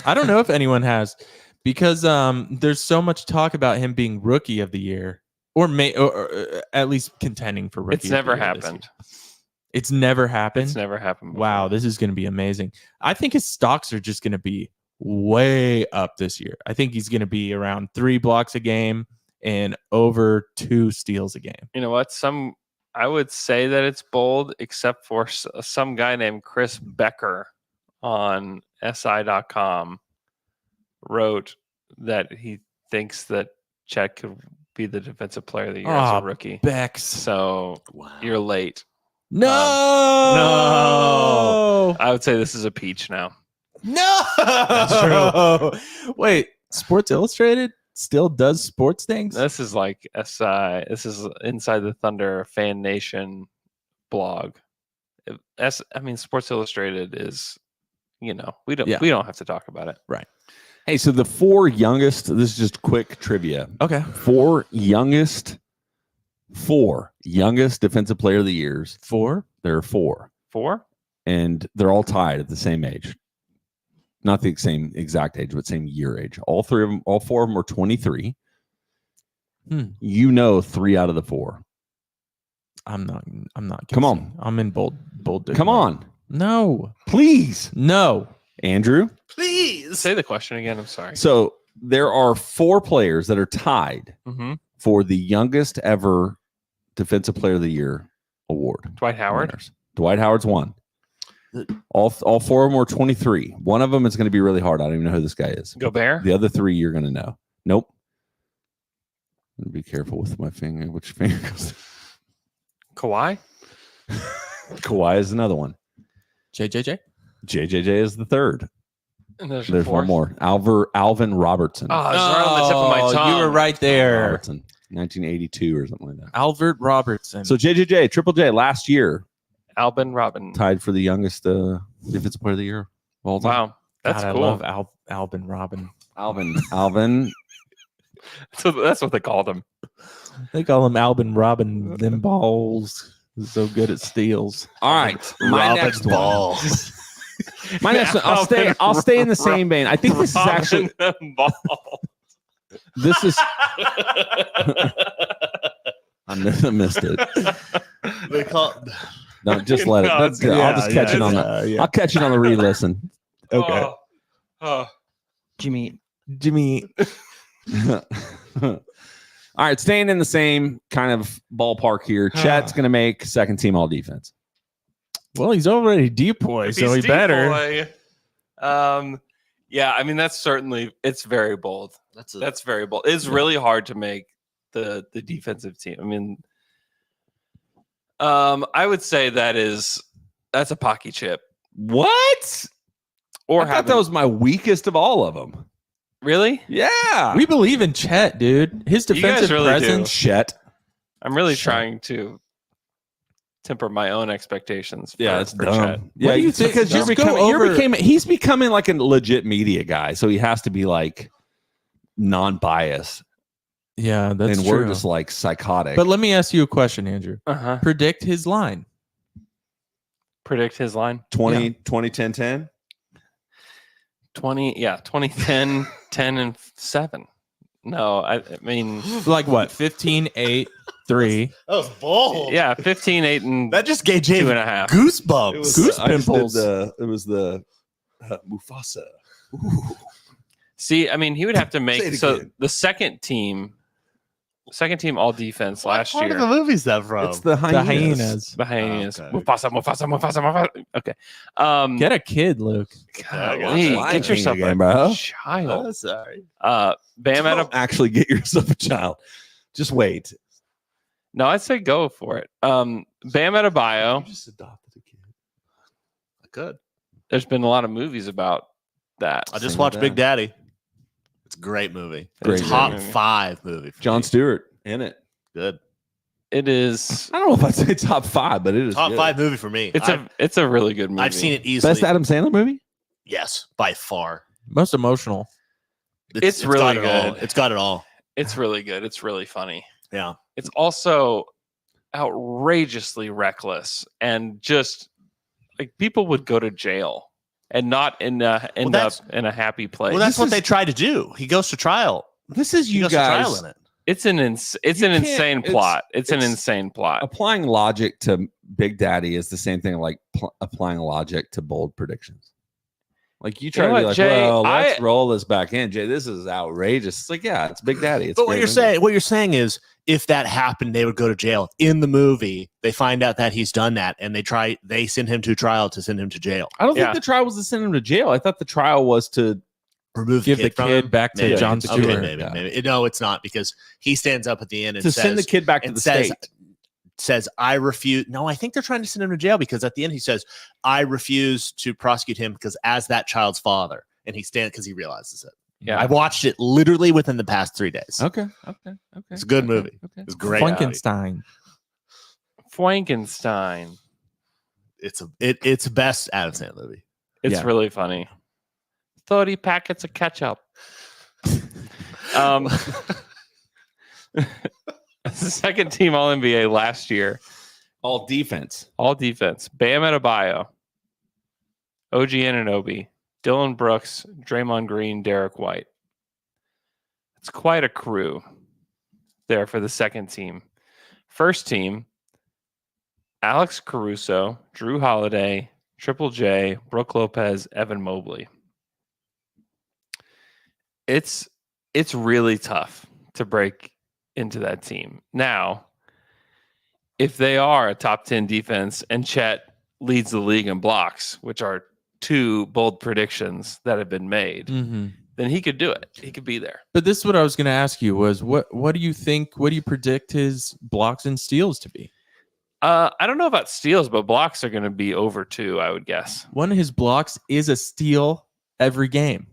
I don't know if anyone has, because there's so much talk about him being rookie of the year, or at least contending for rookie. It's never of the year this happened. year. It's never happened. It's never happened. Wow, this is going to be amazing. I think his stocks are just going to be way up this year. I think he's going to be around 3 blocks a game and over 2 steals a game. You know what? I would say that it's bold, except for some guy named Chris Becker on SI.com wrote that he thinks that Chet could be the defensive player of the year as a rookie. Bex. So you're late. No, no. I would say this is a peach now. No, that's true. Wait, Sports Illustrated still does sports things? This is like SI. This is Inside the Thunder Fan Nation blog. Sports Illustrated is, we don't have to talk about it. Right. Hey, so the 4 youngest, this is just quick trivia. Okay. 4 youngest defensive player of the years. 4? There are 4. 4? And they're all tied at the same age. Not the same exact age, but same year age. All 4 of them are 23. 3 out of the 4. I'm not Come guessing. on. I'm in bold. Come on. No. Please. No. Andrew? Please. Say the question again. I'm sorry. So there are 4 players that are tied for the youngest ever defensive player of the year award. Dwight Howard. Winners. Dwight Howard's one. All 4 of them are 23. One of them is going to be really hard. I don't even know who this guy is. Gobert. The other 3 you're going to know. Nope. Be careful with my finger. Which finger goes? Kawhi. Kawhi is another one. JJJ. JJJ is the 3rd. And there's one more. Alvin Robertson. Oh, it's right on the tip of my tongue. You were right there. Robertson, 1982 or something like that. Albert Robertson. So JJJ, Triple J, last year Albin Robin tied for the youngest defensive player of the year of all time. Wow, that's God, cool. I love Albin Robin. Alvin. So that's what they called him. They call him Albin Robin. Them balls. So good at steals. All right, my next ball. My next one. I'll stay in the same vein. I think this is actually this is. I missed it. They call. No, just let it. I'll just catch it on the. I'll catch it on the re-listen. Okay. Jimmy. All right, staying in the same kind of ballpark here. Chet's going to make second team all defense. Well, he's already DPOY, so he better. Yeah, that's certainly, it's very bold. That's very bold. It's really hard to make the defensive team. I would say that's a Pocky chip. What? Or I thought that was my weakest of all of them. Really? Yeah. We believe in Chet, dude. His defensive really presence. Chet. I'm really trying to temper my own expectations. Yeah, it's for dumb. Chet. Yeah, What do you think? Because Just he's becoming like a legit media guy, so he has to be like non-biased. Yeah, that's and true. we're just like psychotic. But let me ask you a question, Andrew. Predict his line. Predict his line. 2010. 2010, 10 and 7. No, I mean like what? 15, 8, 3. That was bold. Yeah, 15, 8, and that just gave James 2.5. goosebumps. Goose pimples. It was the Mufasa. Ooh. See, he would have to make the second team all defense last year. What the movie is that from? It's the hyenas. The hyenas. Okay. Mufasa. Okay. Get a kid, Luke. Get yourself again, a bro. child. Oh, sorry. Bam actually get yourself a child. Just wait. No, I'd say go for it. Bam Adebayo. You just adopted a kid. I could. There's been a lot of movies about that. I just watched Big Daddy. It's a great movie. Great it's top movie. 5 movie. John Stewart in it. Good. It is. I don't know if I'd say top 5, but it is Top good. 5 movie for me. It's a really good movie. I've seen it easily. Best Adam Sandler movie? Yes, by far. Most emotional. It's really got it all. good. It's got it all. It's really good. It's really funny. Yeah. It's also outrageously reckless and just like people would go to jail and not end up in a happy place. Well, that's what they try to do. He goes to trial. This is He you goes to trial guys. in it. It's an insane plot. It's an insane plot. Applying logic to Big Daddy is the same thing like applying logic to bold predictions. Like you try You know to be what, like, Jay, well, let's roll this back in, Jay. This is outrageous. It's like, yeah, it's Big Daddy. It's But what great you're saying is, if that happened, they would go to jail. In the movie, they find out that he's done that, and they send him to trial to send him to jail. I don't think the trial was to send him to jail. I thought the trial was to Give the kid back to Jon Stewart. Okay, maybe. No, it's not, because he stands up at the end and to says, send the kid back to the state. Says, I refuse. No, I think they're trying to send him to jail, because at the end he says, I refuse to prosecute him because as that child's father, and he stands because he realizes it. Yeah, I watched it literally within the past 3 days. Okay. It's a good movie. Okay. It's great. Frankenstein. It's best Adam Sandler movie. It's really funny. 30 packets of ketchup. Second team All NBA last year. All defense. Bam Adebayo, OG Anunoby, Dylan Brooks, Draymond Green, Derek White. It's quite a crew there for the second team. First team, Alex Caruso, Drew Holiday, Triple J, Brooke Lopez, Evan Mobley. It's really tough to break into that team. Now, if they are a top 10 defense and Chet leads the league in blocks, which are 2 bold predictions that have been made, then he could do it. He could be there. But this is what I was going to ask you was what do you think? What do you predict his blocks and steals to be? I don't know about steals, but blocks are going to be over 2, I would guess. One of his blocks is a steal every game.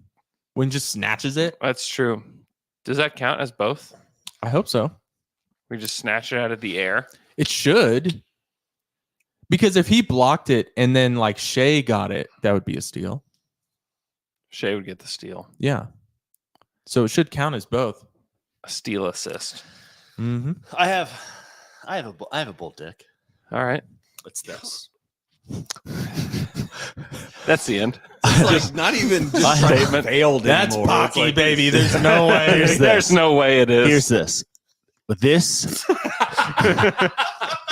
When he just snatches it. That's true. Does that count as both? I hope so. We just snatch it out of the air. It should. Because if he blocked it and then like Shea got it, that would be a steal. Shea would get the steal. Yeah. So it should count as both. A steal assist. Mm-hmm. I have a bold dick. All right. It's this. That's the end. It's like not even just statement. failed That's anymore. Pocky, Like, baby. There's no way. There's no way it is. Here's this. This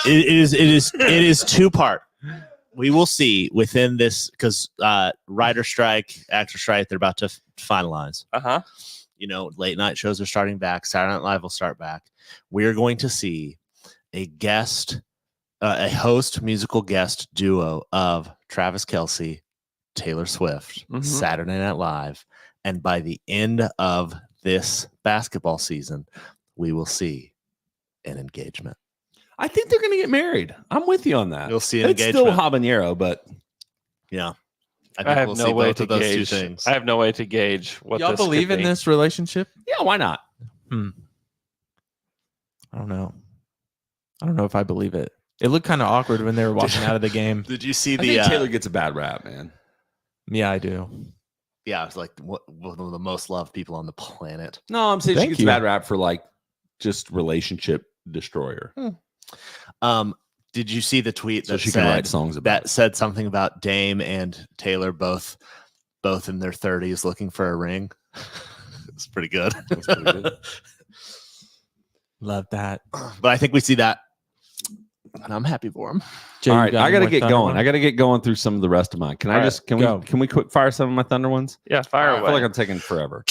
it is 2-part. We will see within this, because writer strike, actor strike, they're about to finalize. Late night shows are starting back. Saturday Night Live will start back. We are going to see a host musical guest duo of Travis Kelce, Taylor Swift, Saturday Night Live, and by the end of this basketball season, we will see an engagement. I think they're going to get married. I'm with you on that. You'll see an it's engagement. still habanero, but yeah, I have no way to gauge. I have no way to gauge what y'all this believe could in be. this relationship. yeah, why not? I don't know. I don't know if I believe it. It looked kind of awkward when they were walking out of the game. Did you see I think Taylor gets a bad rap, man. Yeah, I do. Yeah, it's like one of the most loved people on the planet. No, I'm saying Thank she gets you. a bad rap for like just relationship destroyer. Did you see the tweet So that she can write songs about that said something about Dame and Taylor both in their 30s looking for a ring? It's pretty good. That's pretty good. Love that. But I think we see that, and I'm happy for him. Jay, All you right, got I any got to more get Thunder going. ones? I got to get going through some of the rest of mine. Can I All just right, can we quick fire some of my Thunder ones? Yeah, fire I away. feel like I'm taking forever.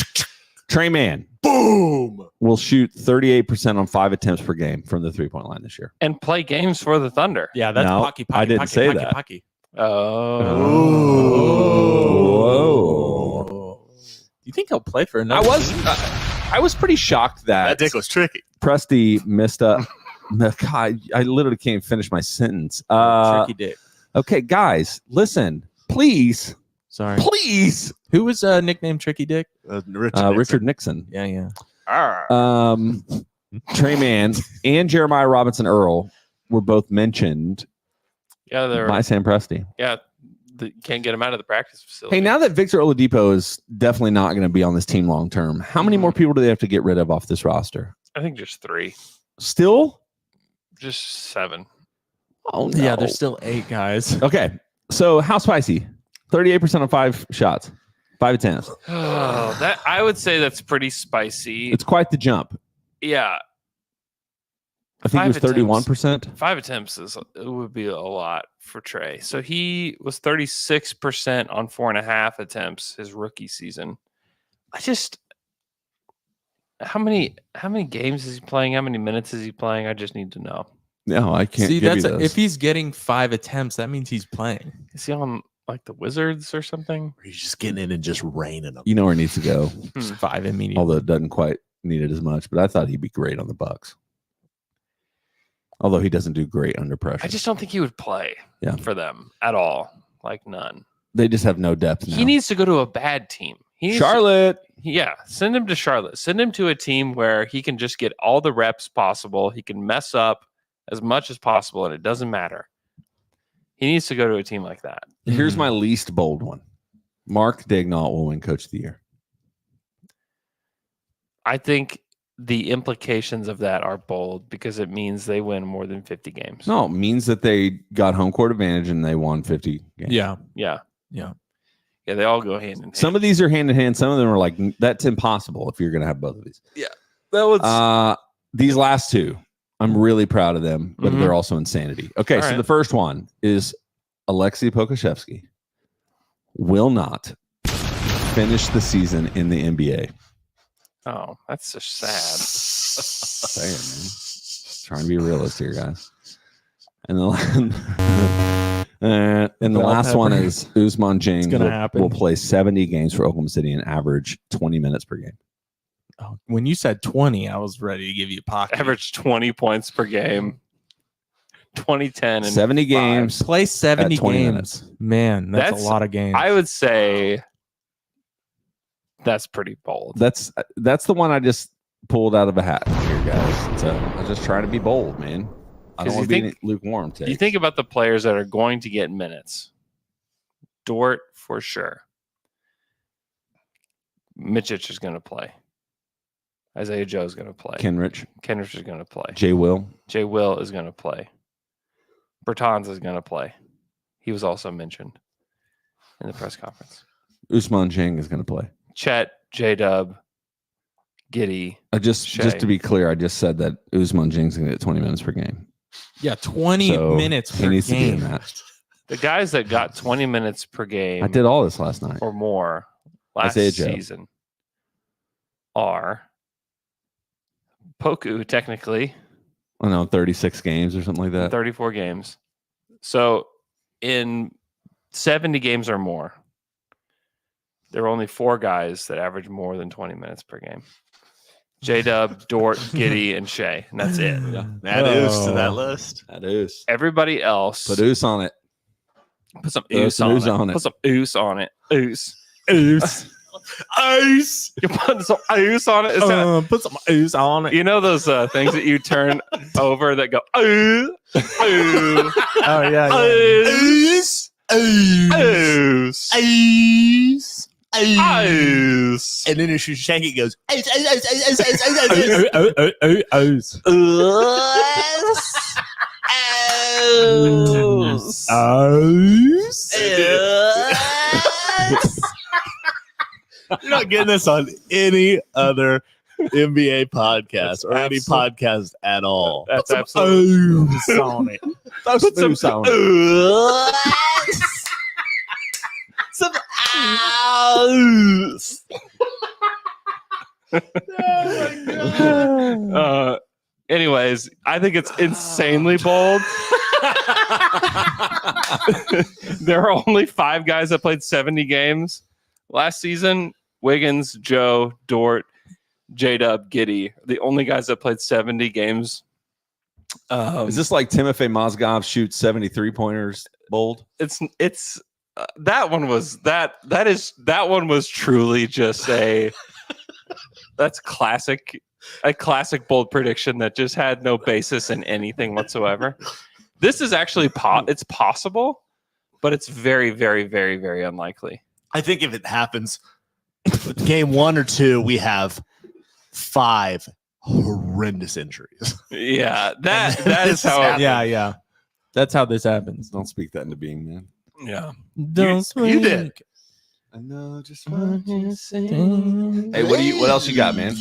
Trey Mann Boom! will shoot 38% on 5 attempts per game from the 3-point line this year. And play games for the Thunder. Yeah, that's No, Pocky. I didn't say that. Pocky. Whoa. Do you think he'll play for another? I was pretty shocked that That dick was tricky. Presti missed up. God, I literally can't finish my sentence. Tricky dick. Okay, guys, listen, please. Sorry. Please. Who was nicknamed Tricky Dick? Richard Nixon. Yeah. Trey Mann and Jeremiah Robinson Earl were both mentioned Yeah, they're by Sam Presti. yeah. can't get him out of the practice facility. Hey, now that Victor Oladipo is definitely not going to be on this team long term, how many more people do they have to get rid of off this roster? I think just 3. Still? Just 7. Oh, no. Yeah, there's still 8 guys. Okay. So how spicy? 38% on 5 shots, 5 attempts. Oh, that I would say that's pretty spicy. It's quite the jump. Yeah. I think it was 31%. 5 attempts it would be a lot for Trey. So he was 36% on 4.5 attempts his rookie season. How many games is he playing? How many minutes is he playing? I just need to know. No, I can't. See, give you that's those. if he's getting 5 attempts, that means he's playing. Is he on like the Wizards or something? Or he's just getting in and just raining them. You know where he needs to go. Just 5 immediately. Although it doesn't quite need it as much, but I thought he'd be great on the Bucks. Although he doesn't do great under pressure. I just don't think he would play for them at all. Like none. They just have no depth now. He needs to go to a bad team. Charlotte. Send him to Charlotte. Send him to a team where he can just get all the reps possible. He can mess up as much as possible, and it doesn't matter. He needs to go to a team like that. Here's my least bold one. Mark Daigneault will win Coach of the Year. I think the implications of that are bold because it means they win more than 50 games. No, it means that they got home court advantage and they won 50 games. Yeah. Yeah, they all go hand in hand. Some of these are hand in hand. Some of them are like, that's impossible if you're going to have both of these. Yeah. That was these last 2, I'm really proud of them, but they're also insanity. Okay, All so right. the first one is Alexei Pokusevsky will not finish the season in the NBA. Oh, that's so sad. Saying, man. Just trying to be a realist here, guys. And the last one is Usman Jing will play 70 games for Oklahoma City and average 20 minutes per game. Oh, when you said 20, I was ready to give you a pocket. Average 20 points per game. 2010 and 70 games. Play 70 at 20 games. minutes. Man, that's a lot of games. I would say that's pretty bold. That's the one I just pulled out of a hat here, guys. So I was just trying to be bold, man. I don't want to be lukewarm today. You think about the players that are going to get minutes. Dort for sure. Mitchich is going to play. Isaiah Joe is going to play. Kenrich is going to play. Jay Will is going to play. Bertans is going to play. He was also mentioned in the press conference. Usman Jing is going to play. Chet, J-Dub, Giddy. Just to be clear, I just said that Usman Jing's going to get 20 minutes per game. Yeah, 20 minutes per he needs game. to be in that. The guys that got 20 minutes per game. I did all this last night. Or more last season are Poku, technically. I know, 36 games or something like that. 34 games. So in 70 games or more, there are only 4 guys that average more than 20 minutes per game. J-Dub, Dort, Giddy, and Shea. And that's it. Yeah. That is to that list. That is. Everybody else. Put Oos on it. Put some oos on it. Put some oos on it. Oos. Oos. Oos. You're putting some oos on it. Put some oos on it. You know those things that you turn over that go ooh, ooh. Oh, yeah. Oos. Oos. Oos. Oos. And then if you shake it, goes Oos. You're not getting this on any other NBA podcast or any podcast at all. That's absolutely on it. Put some on it. Some ows. Anyways, I think it's insanely bold. There are only 5 guys that played 70 games last season. Wiggins, Joe, Dort, J-Dub, Giddy. The only guys that played 70 games. Is this like Timofey Mozgov shoots 73 pointers bold? It's that one was that one was truly just that's classic. A classic bold prediction that just had no basis in anything whatsoever. This is actually it's possible, but it's very, very, very, very unlikely. I think if it happens, game 1 or 2, we have 5 horrendous injuries. Yeah, that is how. Yeah. That's how this happens. Don't speak that into being, man. Yeah. Don't you did. I know just what you say. Hey, what else you got, man?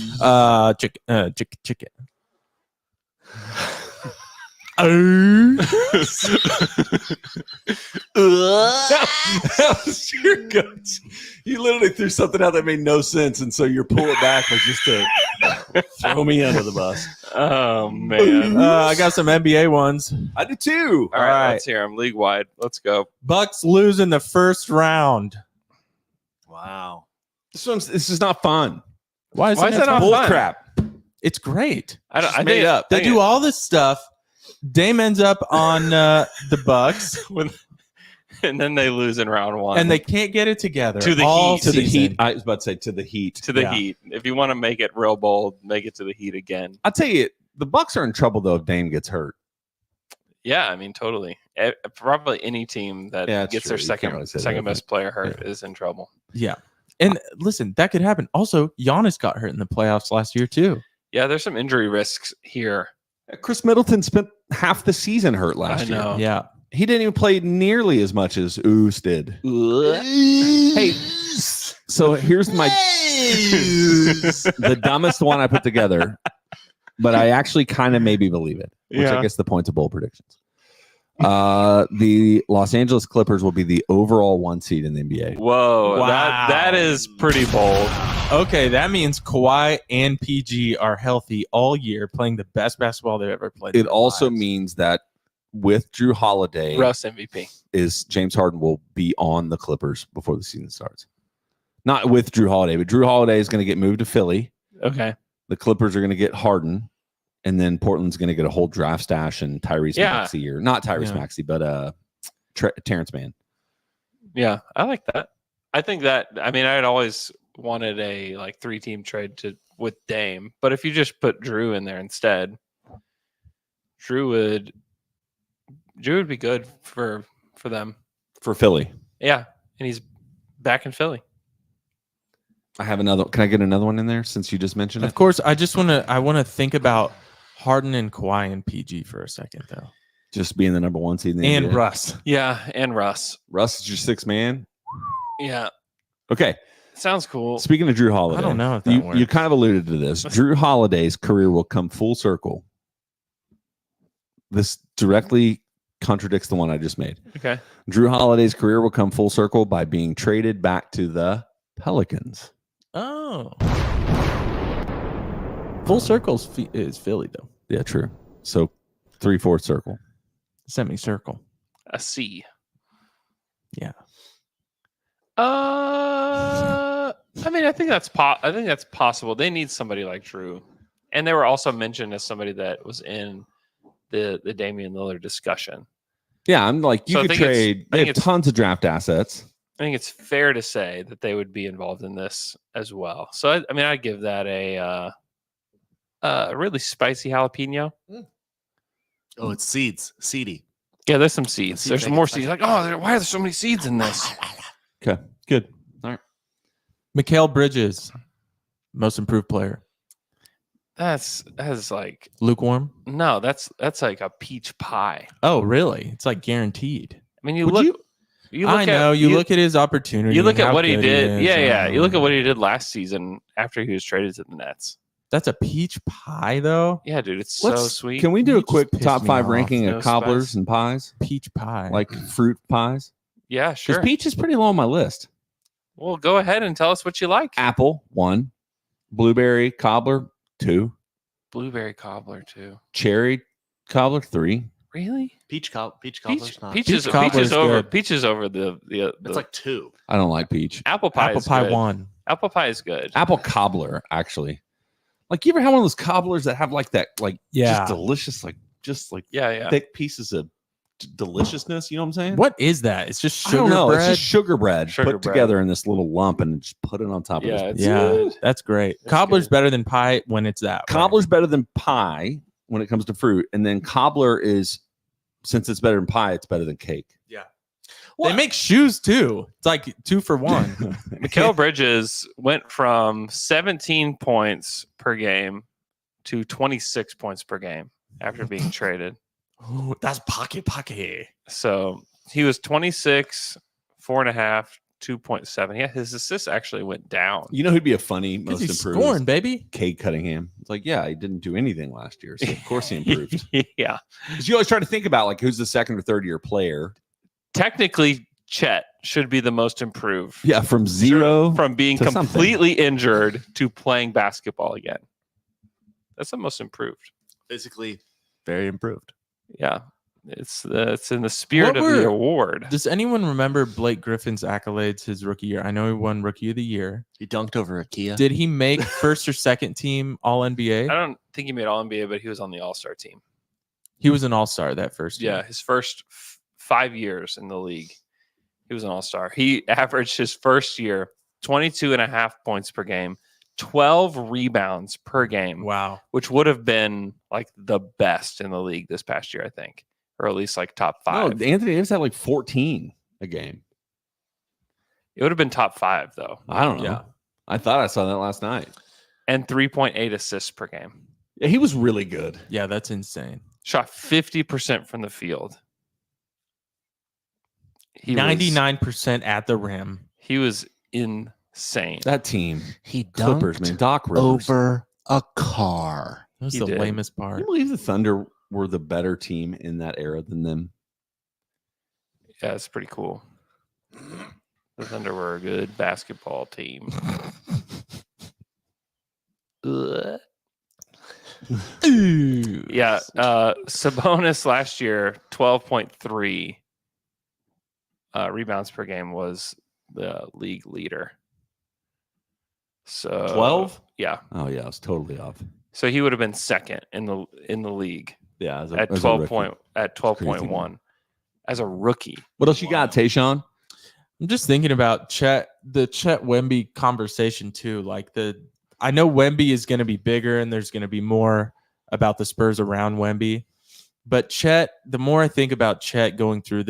Chicken. That was your guts. You literally threw something out that made no sense, and so your pull it back was just to throw me under the bus. Oh man. I got some NBA ones. I do too. All right, let's hear them league wide. Let's go. Bucks lose in the first round. Wow. This is not fun. Why is that not Bull fun? crap. It's great. I made think it up. They do all this stuff. Dame ends up on the Bucks, and then they lose in round 1, and they can't get it together. To the all Heat. To the season. Heat. I was about to say to the Heat. to the Yeah. Heat. If you want to make it real bold, make it to the Heat again. I'll tell you, the Bucks are in trouble though if Dame gets hurt. Yeah, I mean, totally. Probably any team that Yeah, it's gets true. their You can't really say that, second but- best player hurt is in trouble. Yeah. And listen, that could happen. Also, Giannis got hurt in the playoffs last year too. Yeah, there's some injury risks here. Chris Middleton spent half the season hurt I last year. know. Yeah. He didn't even play nearly as much as Oos did. Hey, so here's my the dumbest one I put together, but I actually kind of maybe believe it, which I Yeah. guess the point of bold predictions. The Los Angeles Clippers will be the overall 1 seed in the NBA. Whoa, Wow. that is pretty bold. Okay, that means Kawhi and PG are healthy all year, playing the best basketball they've ever played. in It their also lives. means that with Drew Holiday, Russ MVP. is James Harden will be on the Clippers before the season starts. Not with Drew Holiday, but Drew Holiday is going to get moved to Philly. Okay. The Clippers are going to get Harden, and then Portland's going to get a whole draft stash and Tyrese Yeah. Maxey, or not Tyrese Yeah. Maxey, but Terrence Mann. Yeah, I like that. I think that, I mean, I had always wanted a 3-team trade with Dame, but if you just put Drew in there instead, Drew would be good for them. For Philly. Yeah, and he's back in Philly. I have another. Can I get another one in there since you just mentioned it? Of course, I want to think about Harden and Kawhi and PG for a second though. Just being the number 1 seed in the And NBA. Russ. Yeah, and Russ. Russ is your 6th man. Yeah, Okay. sounds cool. Speaking of Drew Holiday, I don't know if that you works. kind of alluded to this. Drew Holiday's career will come full circle. This directly contradicts the one I just made. Okay. Drew Holiday's career will come full circle by being traded back to the Pelicans. Oh. Full circles is Philly though. Yeah, true. So 3/4 circle. Semicircle. A C. Yeah. I mean, I think that's possible. They need somebody like Drew, and they were also mentioned as somebody that was in the Damian Lillard discussion. Yeah, I'm like, you So I could think it's- trade. I They think have it's- tons of draft assets. I think it's fair to say that they would be involved in this as well. So I mean, I'd give that a really spicy jalapeno. Oh, it's seedy. Yeah, there's some seeds. seeds There's make it more spicy. seeds. Like, oh, why are there so many seeds in this? Okay, good. All right. Mikal Bridges, most improved player. That's like Lukewarm. no, that's like a peach pie. Oh, really? It's like guaranteed. I mean, you Would look. You look I know. at, You look at his opportunity. You look and at how what he good did. is. Yeah. You look at what he did last season after he was traded to the Nets. That's a peach pie, though. Yeah, dude, it's so sweet. Can we do You a quick just top pissed me 5 off. ranking No of cobblers spice. and pies? Peach pie. Like fruit pies? Yeah, Because sure. peach is pretty low on my list. Well, go ahead and tell us what you like. Apple, 1. Blueberry cobbler, 2. Blueberry cobbler too. Cherry cobbler, 3. Really? Peach cobbler's not. Peach is cobbler's over. good. Peach is over the It's like 2. I don't like peach. apple pie. apple is pie good. 1. Apple pie is good. Apple cobbler, actually. Like, you ever have one of those cobblers that have like that, like, Yeah. just delicious, just like Yeah. thick pieces of deliciousness? You know what I'm saying? What is that? It's just I sugar don't know. bread. It's just sugar bread Sugar put bread. together in this little lump and just put it on top Yeah, of this. it's yeah, good. that's great. That's Cobbler's good. better than pie when it's that way. Cobbler's better than pie when it comes to fruit, and then cobbler is, since it's better than pie, it's better than cake. They make shoes too. It's like 2 for 1. Mikal Bridges went from 17 points per game to 26 points per game after being traded. Ooh, that's pocket. So he was 26, 4.5, 2.7. Yeah, his assists actually went down. You know who'd be a funny most He's improved? scoring, baby. Cade Cunningham. It's like, yeah, he didn't do anything last year, so of course he improved. Yeah. Because you always try to think about like who's the second or third year player. Technically, Chet should be the most improved. Yeah, from zero From being to completely injured to playing basketball again. That's the most improved. Physically, very improved. Yeah. It's in the spirit of the award. Does anyone remember Blake Griffin's accolades his rookie year? I know he won Rookie of the Year. He dunked over a Kia. Did he make first or second team All NBA? I don't think he made All NBA, but he was on the All-Star team. He was an All-Star that first year. Yeah, his first 5 years in the league, he was an All-Star. He averaged his first year 22.5 points per game, 12 rebounds per game. Wow. Which would have been like the best in the league this past year, I think, or at least like top 5. No, Anthony Davis had like 14 a game. It would have been top 5 though. I don't know. Yeah. I thought I saw that last night. And 3.8 assists per game. Yeah, he was really good. Yeah, that's insane. Shot 50% from the field. 99% at the rim. He was insane. That team. He Clippers, dunked man. Doc Rivers. over a car. That was He the did. lamest Can part. you believe the Thunder were the better team in that era than them? Yeah, it's pretty cool. The Thunder were a good basketball team. Ugh. Yeah, Sabonis last year, 12.3 rebounds per game was the league leader. So 12? Yeah. Oh yeah, I was totally off. So he would have been second in the league Yeah, at 12.1 as a rookie. What else you got, Tayshaun? I'm just thinking about the Chet Wemby conversation too. Like I know Wemby is going to be bigger and there's going to be more about the Spurs around Wemby. But Chet, the more I think about Chet going through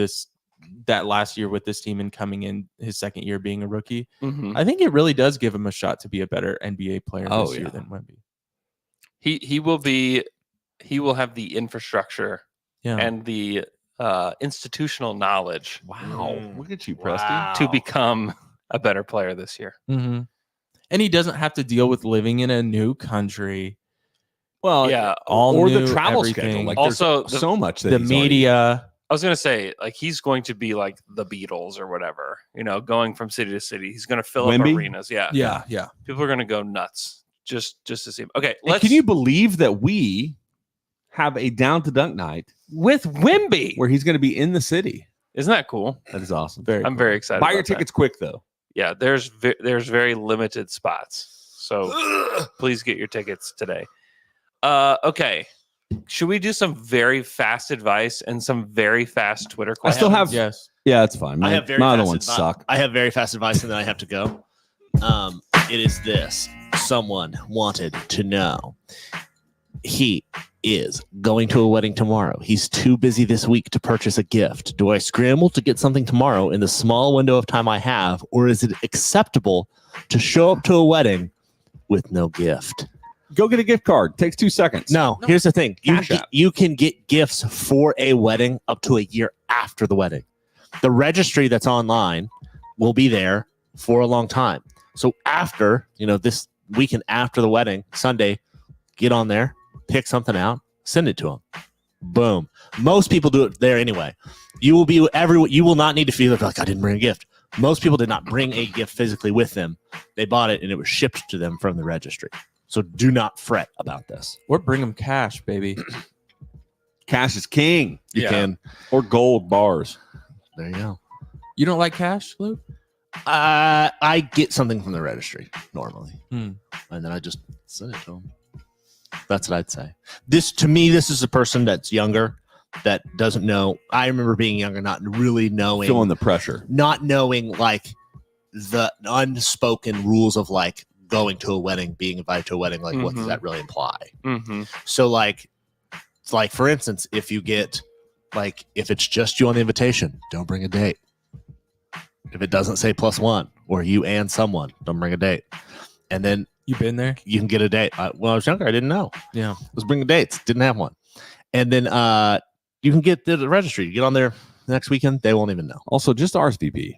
that last year with this team and coming in his second year being a rookie, I think it really does give him a shot to be a better NBA player this year than Wemby. He will have the infrastructure and the institutional knowledge. Wow. Look at you, Presti. To become a better player this year. Mm-hmm. And he doesn't have to deal with living in a new country. Well, yeah, or new the travel everything. schedule. Like Also, there's so much that the he's already- media. I was gonna say, like, he's going to be like the Beatles or whatever, going from city to city. He's gonna fill Wemby? up arenas. Yeah. Yeah. People are gonna go nuts just to see him. Okay, And can you believe that we have a down to dunk night with Wemby where he's going to be in the city? Isn't that cool? That is awesome. I'm very excited. Buy your about that. tickets quick though. Yeah, there's very limited spots, so please get your tickets today. Okay, should we do some very fast advice and some very fast Twitter I questions? still have. Yes. Yeah, it's fine. I have very My other fast ones suck. I have very fast advice, and then I have to go. It is this: someone wanted to know. He is going to a wedding tomorrow. He's too busy this week to purchase a gift. Do I scramble to get something tomorrow in the small window of time I have, or is it acceptable to show up to a wedding with no gift? Go get a gift card. Takes 2 seconds. No, here's the thing. Cash App. You can get gifts for a wedding up to a year after the wedding. The registry that's online will be there for a long time. So after, this weekend after the wedding, Sunday, get on there, pick something out, send it to them. Boom. Most people do it there anyway. You will not need to feel like I didn't bring a gift. Most people did not bring a gift physically with them. They bought it and it was shipped to them from the registry. So do not fret about this. Or bring them cash, baby. Cash is king. You can. Or gold bars. There you go. You don't like cash, Luke? I get something from the registry normally, Hmm. and then I just send it to them. That's what I'd say. This is a person that's younger that doesn't know. I remember being younger, not really knowing, Feeling the pressure. not knowing like the unspoken rules of like going to a wedding, being invited to a wedding. Like, what does that really imply? Mm-hmm. So like for instance, if you get if it's just you on the invitation, don't bring a date. If it doesn't say +1 or you and someone, don't bring a date. And then You been there? you can get a date. When I was younger, I didn't know. Yeah. Was bringing dates. Didn't have one. And then you can get the registry. You get on there next weekend. They won't even know. Also, just RSVP.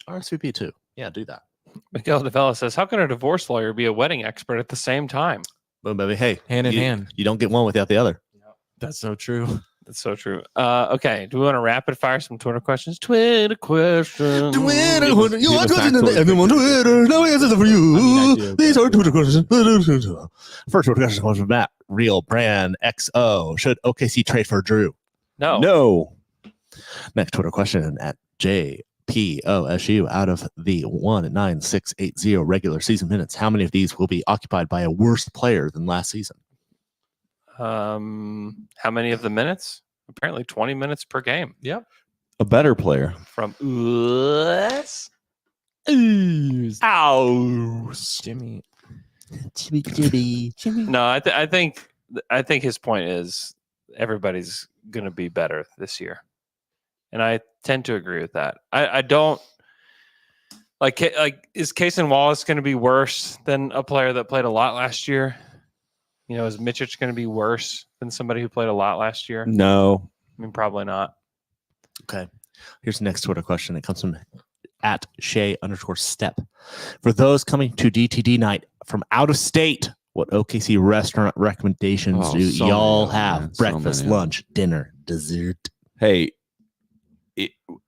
RSVP too. Yeah, do that. Miguel Davella says, how can a divorce lawyer be a wedding expert at the same time? Boom, baby. Hey, Hand in hand. You don't get one without the other. That's so true. That's so true. Okay. Do we want to rapid fire some Twitter questions? Twitter questions. You want questions and everyone Twitter. No answers for you. These are Twitter questions. First Twitter question comes from Matt. Real brand XO. Should OKC trade for Drew? No. No. Next Twitter question at JPOSU. Out of the 19680 regular season minutes, how many of these will be occupied by a worse player than last season? How many of the minutes? Apparently 20 minutes per game. Yep. A better player. From us. Jimmy. No, I think his point is everybody's going to be better this year, and I tend to agree with that. I don't like is Cason Wallace going to be worse than a player that played a lot last year? You know, is Mitchich going to be worse than somebody who played a lot last year? No. I mean, probably not. Okay. Here's the next Twitter question. It comes from at Shay_step. For those coming to DTD night from out of state, what OKC restaurant recommendations do y'all have? Breakfast, lunch, dinner, dessert? Hey,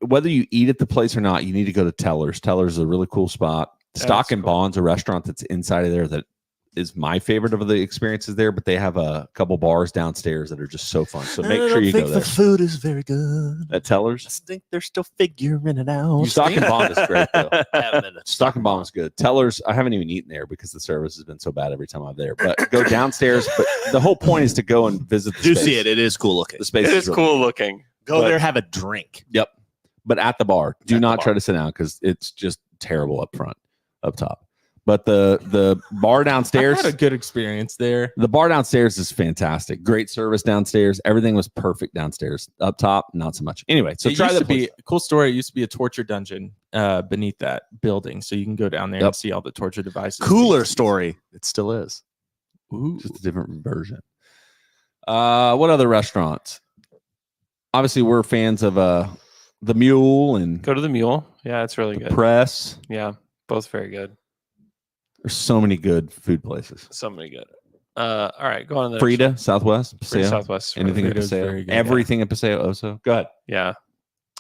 whether you eat at the place or not, you need to go to Teller's. Teller's is a really cool spot. Stock and Bond's a restaurant that's inside of there that is my favorite of the experiences there, but they have a couple bars downstairs that are just so fun. So make sure you go there. The food is very good. At Teller's? I think they're still figuring it out. Stock and Bond is great, though. Stock and Bond is good. Teller's, I haven't even eaten there because the service has been so bad every time I'm there. But go downstairs. But the whole point is to go and visit the space. See it. It is cool looking. The space It is really cool looking. Go there, have a drink. Yep. But at the bar. Do not try to sit down because it's just terrible up front, up top. But the bar downstairs, I had a good experience there. The bar downstairs is fantastic. Great service downstairs. Everything was perfect downstairs. Up top, not so much. Anyway, so try that. Be cool story. It used to be a torture dungeon beneath that building, so you can go down there and see all the torture devices. Cooler story. It still is. Ooh, just a different version. What other restaurants? Obviously, we're fans of the Mule and go to the Mule. Yeah, it's really good. Press. Yeah, both very good. There's so many good food places. So many good. All right, go on. The Frida, Southwest, Paseo. Southwest. Anything at Paseo. Everything at Paseo also. Go ahead. Yeah.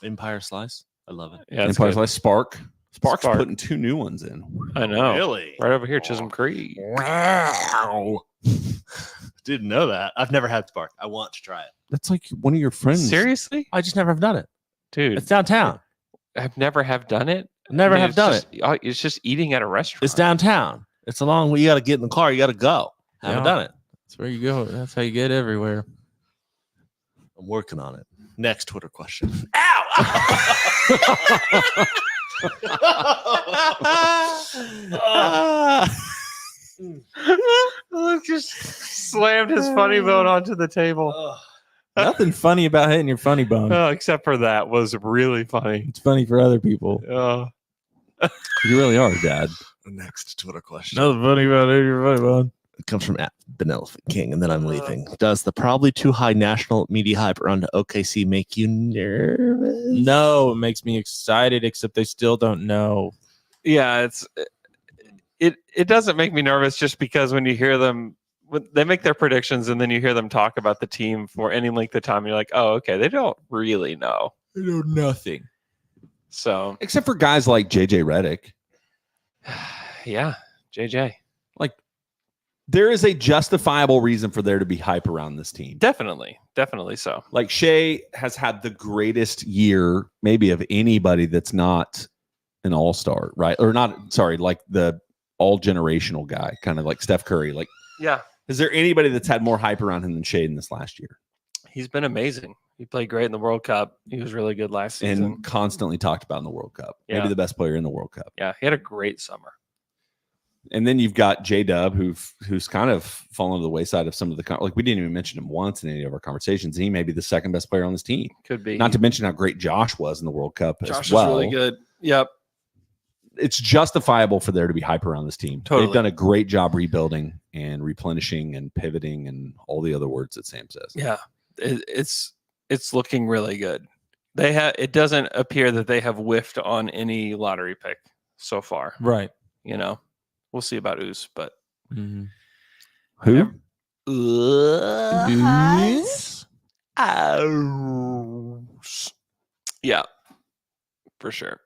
Empire Slice. I love it. Yeah, Empire Slice. Spark's putting 2 new ones in. I know. Really? Right over here, Chisholm Creek. Wow. Didn't know that. I've never had Spark. I want to try it. That's like one of your friends. Seriously? I just never have done it. Dude. It's downtown. I've never have done it. Never have done it. It's just eating at a restaurant. It's downtown. It's a long way. You got to get in the car. You got to go. Haven't done it. That's where you go. That's how you get everywhere. I'm working on it. Next Twitter question. Ow! Luke just slammed his funny bone onto the table. Nothing funny about hitting your funny bone. Oh, except for that was really funny. It's funny for other people. You really are, Dad. Next Twitter question. Nothing funny about hitting your funny bone. It comes from @Benelephant King, and then I'm leaving. Does the probably too high national media hype around OKC make you nervous? No, it makes me excited, except they still don't know. Yeah, it doesn't make me nervous just because when you hear them, when they make their predictions and then you hear them talk about the team for any length of time, you're like, oh, okay, they don't really know. They know nothing. So, except for guys like JJ Redick. Yeah, JJ. Like, there is a justifiable reason for there to be hype around this team. Definitely so. Like, Shea has had the greatest year, maybe of anybody that's not an all-star, right? Or not, sorry, like the all-generational guy, kind of like Steph Curry. Like, yeah. Is there anybody that's had more hype around him than Shea in this last year? He's been amazing. He played great in the World Cup. He was really good last season. And constantly talked about in the World Cup. Yeah. Maybe the best player in the World Cup. Yeah, he had a great summer. And then you've got J-Dub, who's kind of fallen to the wayside of some of the like we didn't even mention him once in any of our conversations. He may be the second best player on this team. Could be. Not to mention how great Josh was in the World Cup Josh as well. is really good. Yep. It's justifiable for there to be hype around this team. Totally. They've done a great job rebuilding and replenishing and pivoting and all the other words that Sam says. Yeah, it's looking really good. It doesn't appear that they have whiffed on any lottery pick so far. Right. You know, we'll see about Oos, but Mm-hmm. Who? Yeah, for sure.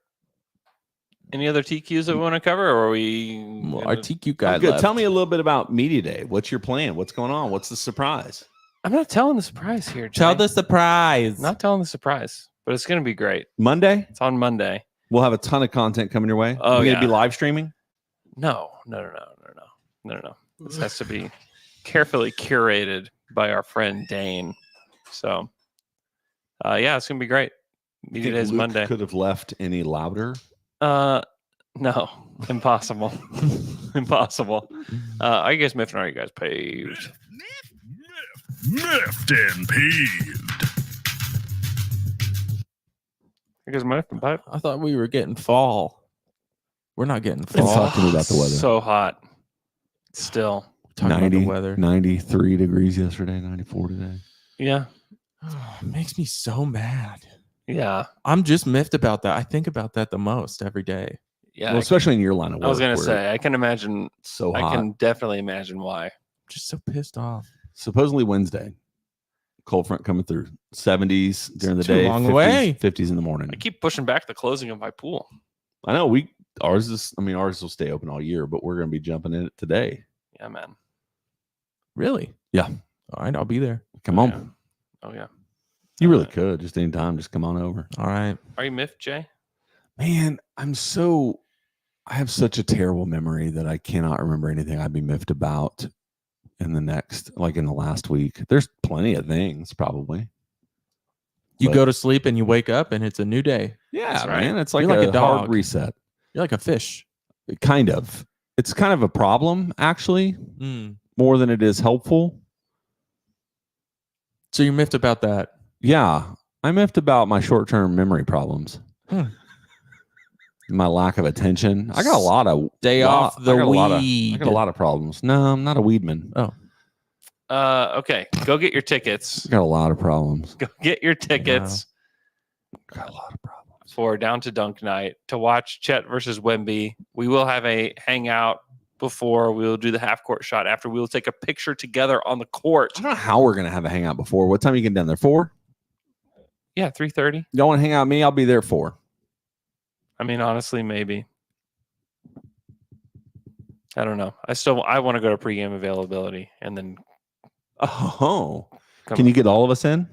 Any other TQs that we want to cover, or are we? Well, our TQ guy. Good. Left. Tell me a little bit about Media Day. What's your plan? What's going on? What's the surprise? I'm not telling the surprise here. Tell Jay. the surprise. Not telling the surprise, but it's going to be great. Monday? It's on Monday. We'll have a ton of content coming your way. Oh, We're yeah. going to be live streaming? No. This has to be carefully curated by our friend Dane. So, yeah, it's gonna be great. Media Day is Monday. Could have left any louder. No, impossible, impossible. Are you guys miffed or are you guys paved? Miffed and peeved. You guys miffed and paved? I thought we were getting fall. We're not getting Talk fall. to me about the weather. So hot. Still. Talking about the weather. 93 degrees yesterday, 94 today. Yeah. Oh, it makes me so mad. Yeah. I'm just miffed about that. I think about that the most every day. Yeah. Well, especially in your line of work. I was gonna where say I can imagine. it's so I hot. can definitely imagine why. Just so pissed off. Supposedly Wednesday, cold front coming through. 70s during the too day, long 50s, away. 50s in the morning. I keep pushing back the closing of my pool. I know ours will stay open all year, but we're going to be jumping in it today. Yeah, man. Really? Yeah. All right, I'll be there. Come on. Yeah. Oh yeah. You really could just anytime. Just come on over. All right. Are you miffed, Jay? Man, I have such a terrible memory that I cannot remember anything I'd be miffed about in the last week. There's plenty of things probably. You But- go to sleep and you wake up and it's a new day. Yeah, That's right. man. It's like, You're like a a dog. hard reset. You're like a fish. Kind of. It's kind of a problem, actually, Mm. more than it is helpful. So you're miffed about that. Yeah. I'm miffed about my short-term memory problems. Hmm. My lack of attention. I got a lot of Day off the I got weed. a lot of problems. No, I'm not a weedman. Oh. Okay. Go get your tickets. I got a lot of problems. Go get your tickets Got a lot of problems. for Down to Dunk night to watch Chet versus Wemby. We will have a hangout before. We will do the half court shot after. We will take a picture together on the court. I don't know how we're gonna have a hangout before. What time you get down there? 4? Yeah, 3:30. Y'all want to hang out with me? I'll be there 4. I mean, honestly, maybe. I don't know. I want to go to pregame availability and then Oh, come can you get all of us in?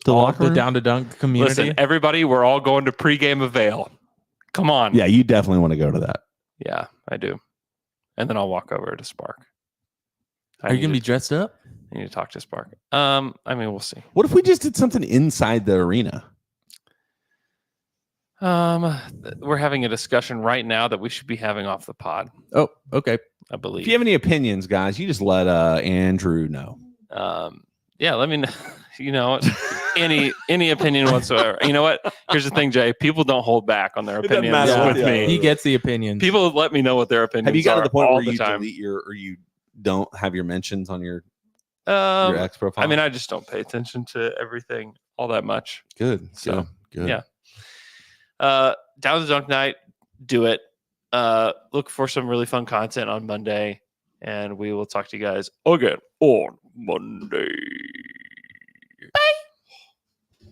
The All locker the room? Down to Dunk community. listen, everybody. We're all going to pregame avail. Come on. Yeah, you definitely want to go to that. Yeah, I do. And then I'll walk over to Spark. Are you going to be dressed up? I need to talk to Spark. I mean, we'll see. What if we just did something inside the arena? We're having a discussion right now that we should be having off the pod, Oh, okay. I believe. If you have any opinions, guys, you just let Andrew know. Yeah, let me know. You know, any opinion whatsoever. You know what? Here's the thing, Jay. People don't hold back on their It doesn't opinions matter what with the me. He gets the opinions. People let me know what their opinions Have you got to are the point all where the you time. delete or you don't have your mentions on your ex profile? I mean, I just don't pay attention to everything all that much. good. So, good. yeah. Down to Dunk night, do it. Look for some really fun content on Monday, and we will talk to you guys again on Monday.